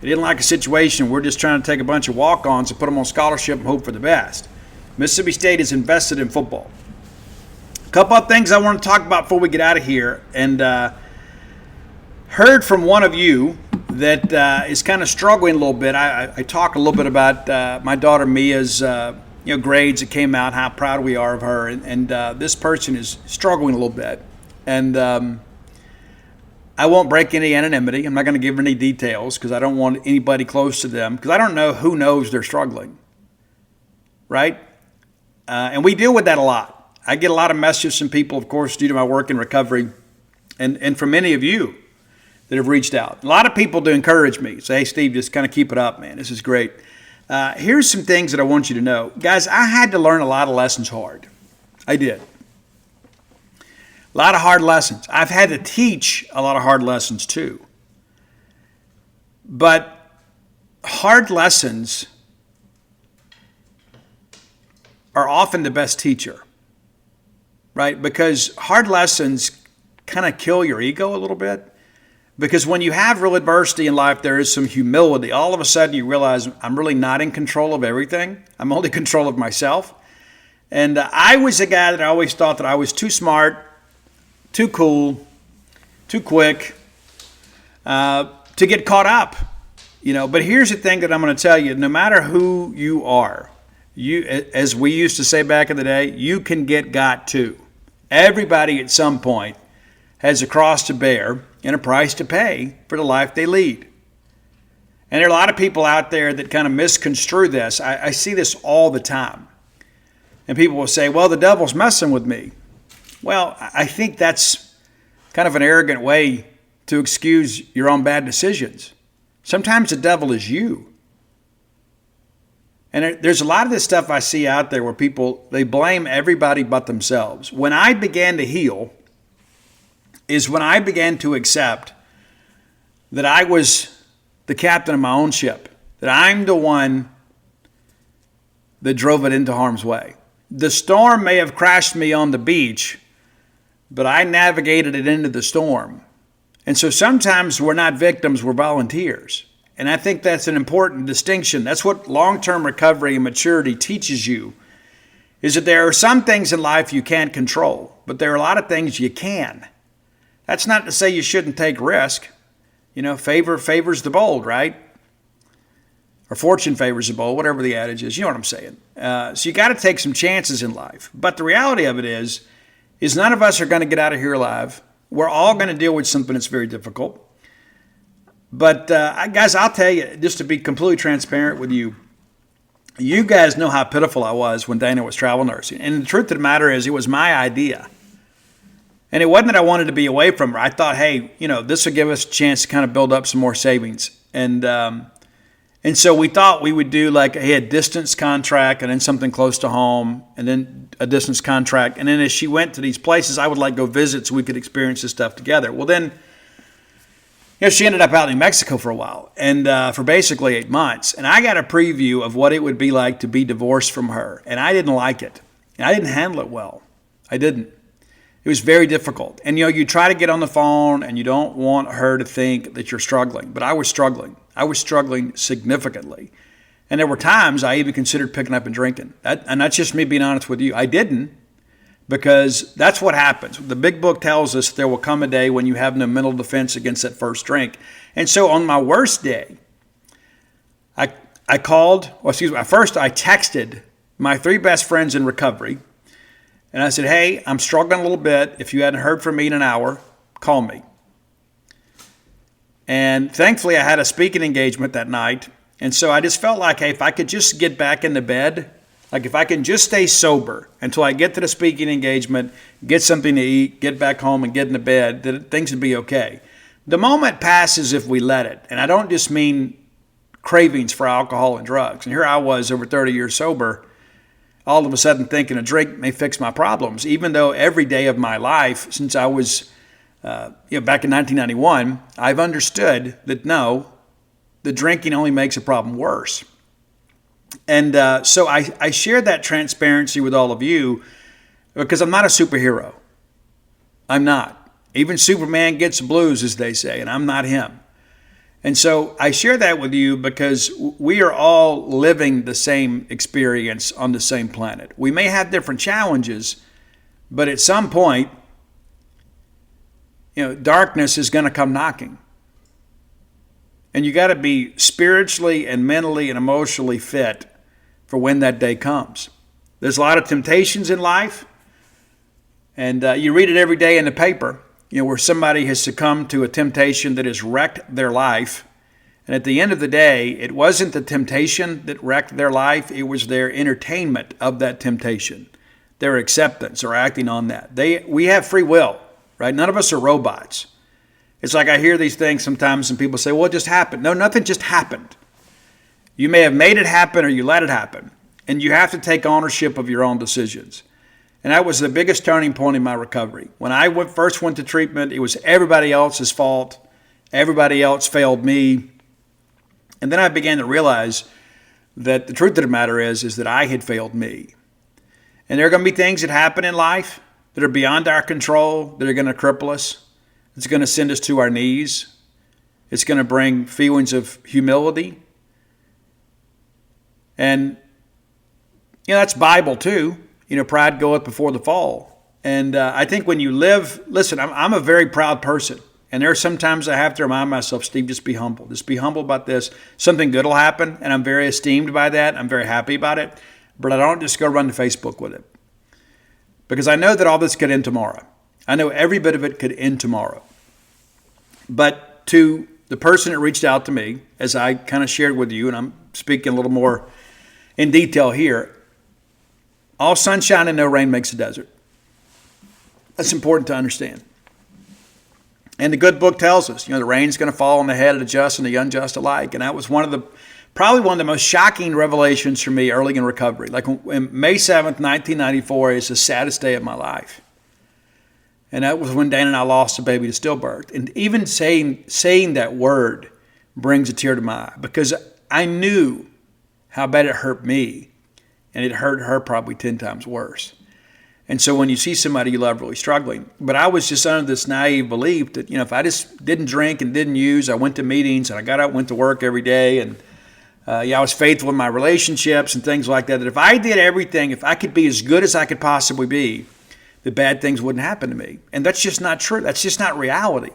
It isn't like a situation we're just trying to take a bunch of walk-ons and put them on scholarship and hope for the best. Mississippi State is invested in football. A couple of things I want to talk about before we get out of here. And heard from one of you that is kind of struggling a little bit. I talked a little bit about my daughter Mia's grades that came out, how proud we are of her. And this person is struggling a little bit. And I won't break any anonymity. I'm not going to give any details because I don't want anybody close to them because I don't know who knows they're struggling, right? And we deal with that a lot. I get a lot of messages from people, of course, due to my work in recovery and from many of you that have reached out. A lot of people do encourage me. Say, hey, Steve, just kind of keep it up, man. This is great. Here's some things that I want you to know. Guys, I had to learn a lot of lessons hard. I did. A lot of hard lessons. I've had to teach a lot of hard lessons too. But hard lessons are often the best teacher, right? Because hard lessons kind of kill your ego a little bit. Because when you have real adversity in life, there is some humility. All of a sudden you realize I'm really not in control of everything. I'm only in control of myself. And I was a guy that I always thought that I was too smart, too cool, too quick to get caught up, But here's the thing that I'm going to tell you: no matter who you are, you, as we used to say back in the day, you can get got too. Everybody at some point has a cross to bear and a price to pay for the life they lead. And there are a lot of people out there that kind of misconstrue this. I see this all the time. And people will say, well, the devil's messing with me. Well, I think that's kind of an arrogant way to excuse your own bad decisions. Sometimes the devil is you. And there's a lot of this stuff I see out there where people, they blame everybody but themselves. When I began to heal is when I began to accept that I was the captain of my own ship, that I'm the one that drove it into harm's way. The storm may have crashed me on the beach, but I navigated it into the storm. And so sometimes we're not victims, we're volunteers. And I think that's an important distinction. That's what long-term recovery and maturity teaches you, is that there are some things in life you can't control, but there are a lot of things you can. That's not to say you shouldn't take risk. Favor favors the bold, right? Or fortune favors the bold, whatever the adage is. You know what I'm saying. So you got to take some chances in life. But the reality of it is none of us are going to get out of here alive. We're all going to deal with something that's very difficult. But guys, I'll tell you, just to be completely transparent with you, you guys know how pitiful I was when Dana was travel nursing. And the truth of the matter is, it was my idea. And it wasn't that I wanted to be away from her. I thought, hey, this would give us a chance to kind of build up some more savings. And so we thought we would do like a distance contract and then something close to home and then a distance contract. And then as she went to these places, I would go visit so we could experience this stuff together. Well, then, she ended up out in Mexico for a while and for basically 8 months. And I got a preview of what it would be like to be divorced from her. And I didn't like it. And I didn't handle it well. I didn't. It was very difficult. And, you try to get on the phone and you don't want her to think that you're struggling. But I was struggling. I was struggling significantly. And there were times I even considered picking up and drinking. And that's just me being honest with you. I didn't, because that's what happens. The big book tells us there will come a day when you have no mental defense against that first drink. And so on my worst day, I texted my 3 best friends in recovery. And I said, hey, I'm struggling a little bit. If you hadn't heard from me in an hour, call me. And thankfully, I had a speaking engagement that night. And so I just felt like, hey, if I could just get back into bed, if I can just stay sober until I get to the speaking engagement, get something to eat, get back home and get into bed, that things would be okay. The moment passes if we let it. And I don't just mean cravings for alcohol and drugs. And here I was over 30 years sober, all of a sudden thinking a drink may fix my problems, even though every day of my life, since I was back in 1991, I've understood that no, the drinking only makes a problem worse. And so I share that transparency with all of you because I'm not a superhero. I'm not. Even Superman gets blues, as they say, and I'm not him. And so I share that with you because we are all living the same experience on the same planet. We may have different challenges, but at some point, darkness is going to come knocking. And you got to be spiritually and mentally and emotionally fit for when that day comes. There's a lot of temptations in life, and you read it every day in the paper, where somebody has succumbed to a temptation that has wrecked their life. And at the end of the day, it wasn't the temptation that wrecked their life, it was their entertainment of that temptation, their acceptance or acting on that. We have free will, right? None of us are robots. It's like I hear these things sometimes and people say, well, it just happened. No, nothing just happened. You may have made it happen or you let it happen. And you have to take ownership of your own decisions. And that was the biggest turning point in my recovery. When I first went to treatment, it was everybody else's fault. Everybody else failed me. And then I began to realize that the truth of the matter is that I had failed me. And there are going to be things that happen in life that are beyond our control, that are going to cripple us. It's going to send us to our knees. It's going to bring feelings of humility. And, that's Bible too. Pride goeth before the fall. And I think when you live, listen, I'm a very proud person. And there are sometimes I have to remind myself, Steve, just be humble. Just be humble about this. Something good will happen, and I'm very esteemed by that. I'm very happy about it. But I don't just go run to Facebook with it. Because I know that all this could end tomorrow. I know every bit of it could end tomorrow. But to the person that reached out to me, as I kind of shared with you, and I'm speaking a little more in detail here, all sunshine and no rain makes a desert. That's important to understand. And the good book tells us, the rain's going to fall on the head of the just and the unjust alike. And that was probably one of the most shocking revelations for me early in recovery. Like on May 7th, 1994 is the saddest day of my life. And that was when Dan and I lost a baby to stillbirth. And even saying that word brings a tear to my eye because I knew how bad it hurt me. And it hurt her probably 10 times worse. And so when you see somebody you love really struggling, but I was just under this naive belief that, if I just didn't drink and didn't use, I went to meetings and I got out and went to work every day and I was faithful in my relationships and things like that if I did everything, if I could be as good as I could possibly be, the bad things wouldn't happen to me. And that's just not true. That's just not reality.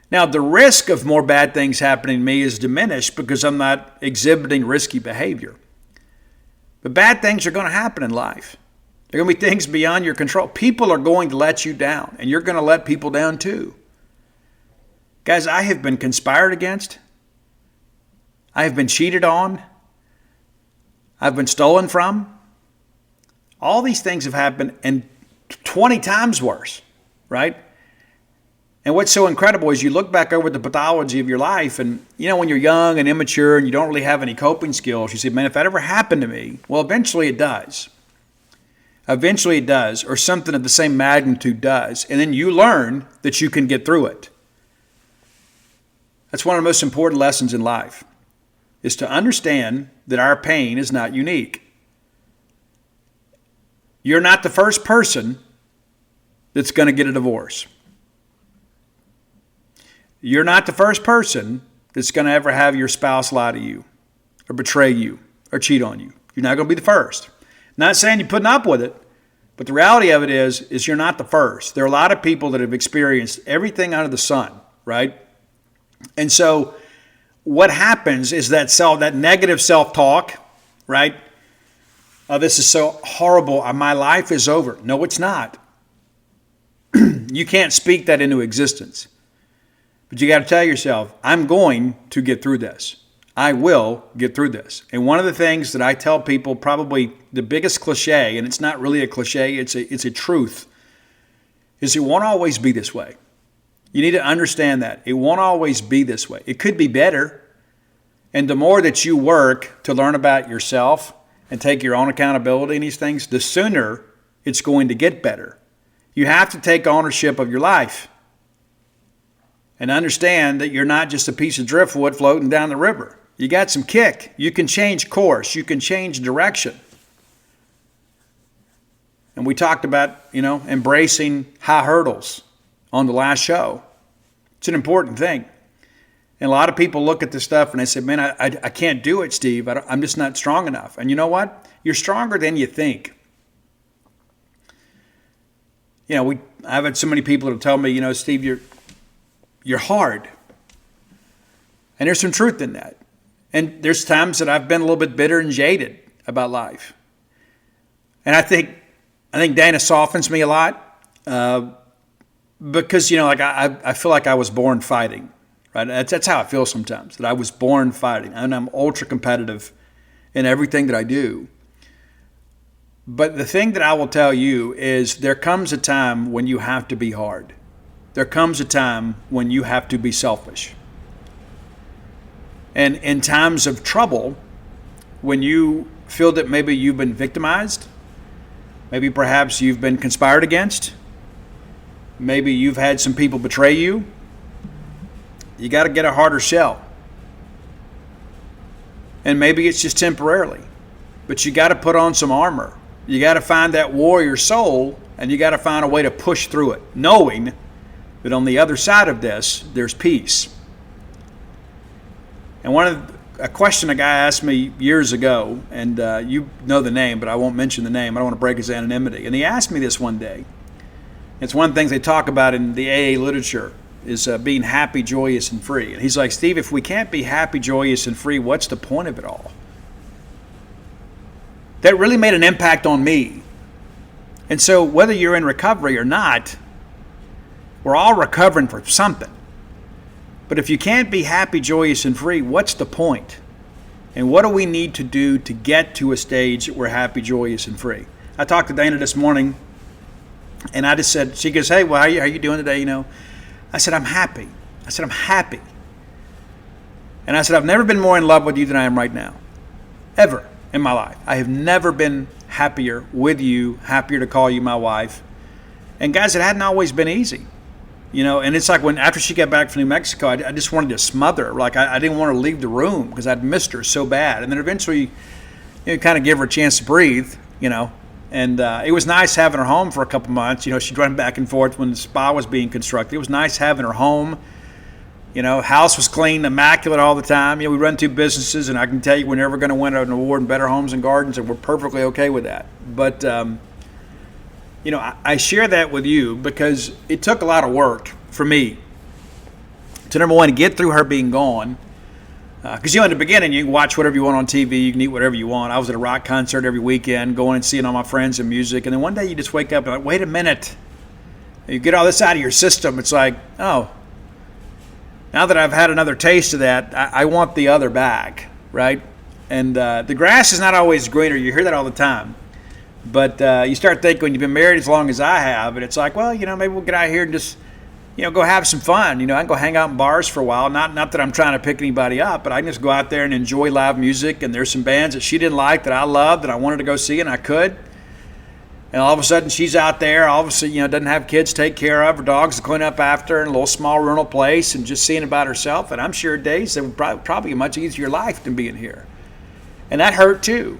Now, the risk of more bad things happening to me is diminished because I'm not exhibiting risky behavior. But bad things are going to happen in life. There are going to be things beyond your control. People are going to let you down, and you're going to let people down too. Guys, I have been conspired against. I have been cheated on. I've been stolen from. All these things have happened, and 20 times worse, right? And what's so incredible is you look back over the pathology of your life and, when you're young and immature and you don't really have any coping skills, you say, man, if that ever happened to me, well, eventually it does. Eventually it does, or something of the same magnitude does. And then you learn that you can get through it. That's one of the most important lessons in life, is to understand that our pain is not unique. You're not the first person that's going to get a divorce. You're not the first person that's going to ever have your spouse lie to you or betray you or cheat on you. You're not going to be the first. Not saying you're putting up with it, but the reality of it is you're not the first. There are a lot of people that have experienced everything under the sun, right? And so what happens is that negative self-talk, right? Oh, this is so horrible. My life is over. No, it's not. You can't speak that into existence. But you got to tell yourself, I'm going to get through this. I will get through this. And one of the things that I tell people, probably the biggest cliche, and it's not really a cliche, it's a truth, is it won't always be this way. You need to understand that. It won't always be this way. It could be better. And the more that you work to learn about yourself and take your own accountability in these things, the sooner it's going to get better. You have to take ownership of your life. and understand that you're not just a piece of driftwood floating down the river. You got some kick. You can change course. You can change direction. And we talked about, embracing high hurdles on the last show. It's an important thing. And a lot of people look at this stuff and they say, man, I can't do it, Steve. I'm just not strong enough. And you know what? You're stronger than you think. I've had so many people that tell me, Steve, you're hard. And there's some truth in that. And there's times that I've been a little bit bitter and jaded about life. And I think Dana softens me a lot because, I feel like I was born fighting, right? That's how I feel sometimes, that I was born fighting. And I'm ultra competitive in everything that I do. But the thing that I will tell you is there comes a time when you have to be hard. There comes a time when you have to be selfish. And in times of trouble, when you feel that maybe you've been victimized, maybe perhaps you've been conspired against, maybe you've had some people betray you, you got to get a harder shell. And maybe it's just temporarily, but you got to put on some armor. You got to find that warrior soul, and you got to find a way to push through it, knowing that on the other side of this, there's peace. And a question a guy asked me years ago, and you know the name, but I won't mention the name. I don't want to break his anonymity. And he asked me this one day. It's one of the things they talk about in the AA literature is being happy, joyous, and free. And he's like, Steve, if we can't be happy, joyous, and free, what's the point of it all? That really made an impact on me. And so whether you're in recovery or not, we're all recovering from something. But if you can't be happy, joyous, and free, what's the point? And what do we need to do to get to a stage that we're happy, joyous, and free? I talked to Dana this morning, and I just said, she goes, hey, well, how are you doing today? I said, I'm happy. I'm happy. And I said, I've never been more in love with you than I am right now. Ever in my life. I have never been happier with you, happier to call you my wife. And guys, it hadn't always been easy. And it's like after she got back from New Mexico, I just wanted to smother her. Like I didn't want to leave the room because I'd missed her so bad. And then eventually, kind of give her a chance to breathe, And it was nice having her home for a couple months. She'd run back and forth when the spa was being constructed. It was nice having her home. House was clean, immaculate all the time. We run two businesses, and I can tell you we're never going to win an award in Better Homes and Gardens, and we're perfectly okay with that. But I share that with you because it took a lot of work for me to, number one, get through her being gone. Because, in the beginning, you can watch whatever you want on TV, you can eat whatever you want. I was at a rock concert every weekend, going and seeing all my friends and music. And then one day you just wake up and like, wait a minute. You get all this out of your system. It's like, oh, now that I've had another taste of that, I want the other back, right? And the grass is not always greener. You hear that all the time. But you start thinking when you've been married as long as I have, and it's like, well, maybe we'll get out here and just, go have some fun. I can go hang out in bars for a while. Not that I'm trying to pick anybody up, but I can just go out there and enjoy live music. And there's some bands that she didn't like that I loved that I wanted to go see, and I could. And all of a sudden she's out there, obviously, doesn't have kids to take care of, her dogs to clean up after her in a little small rental place and just seeing about herself. And I'm sure days that would probably a much easier life than being here. And that hurt too.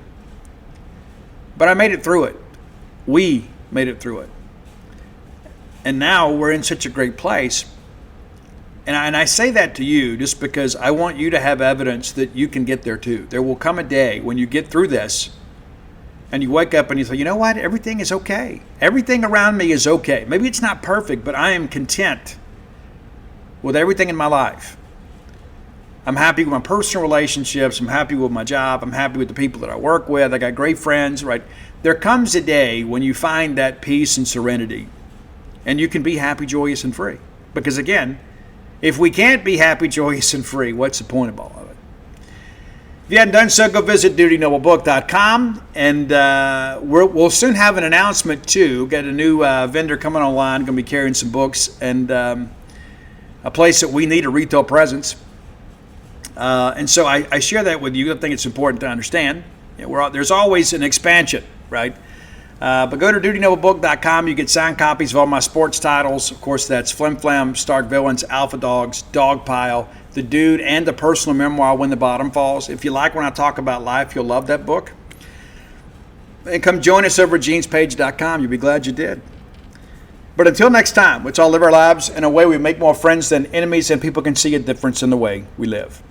But I made it through it. We made it through it. And now we're in such a great place. And I say that to you just because I want you to have evidence that you can get there too. There will come a day when you get through this and you wake up and you say, you know what? Everything is okay. Everything around me is okay. Maybe it's not perfect, but I am content with everything in my life. I'm happy with my personal relationships. I'm happy with my job. I'm happy with the people that I work with. I got great friends, right? There comes a day when you find that peace and serenity and you can be happy, joyous, and free. Because again, if we can't be happy, joyous, and free, what's the point of all of it? If you hadn't done so, go visit DutyNobleBook.com, and we'll soon have an announcement too. Got a new vendor coming online, going to be carrying some books, and a place that we need a retail presence. And so I share that with you. I think it's important to understand. There's always an expansion, right? But go to DutyNobleBook.com. You get signed copies of all my sports titles. Of course, that's Flim Flam, Stark Villains, Alpha Dogs, Dogpile, The Dude, and the personal memoir, When the Bottom Falls. If you like when I talk about life, you'll love that book. And come join us over at genespage.com. You'll be glad you did. But until next time, let's all live our lives in a way we make more friends than enemies, and people can see a difference in the way we live.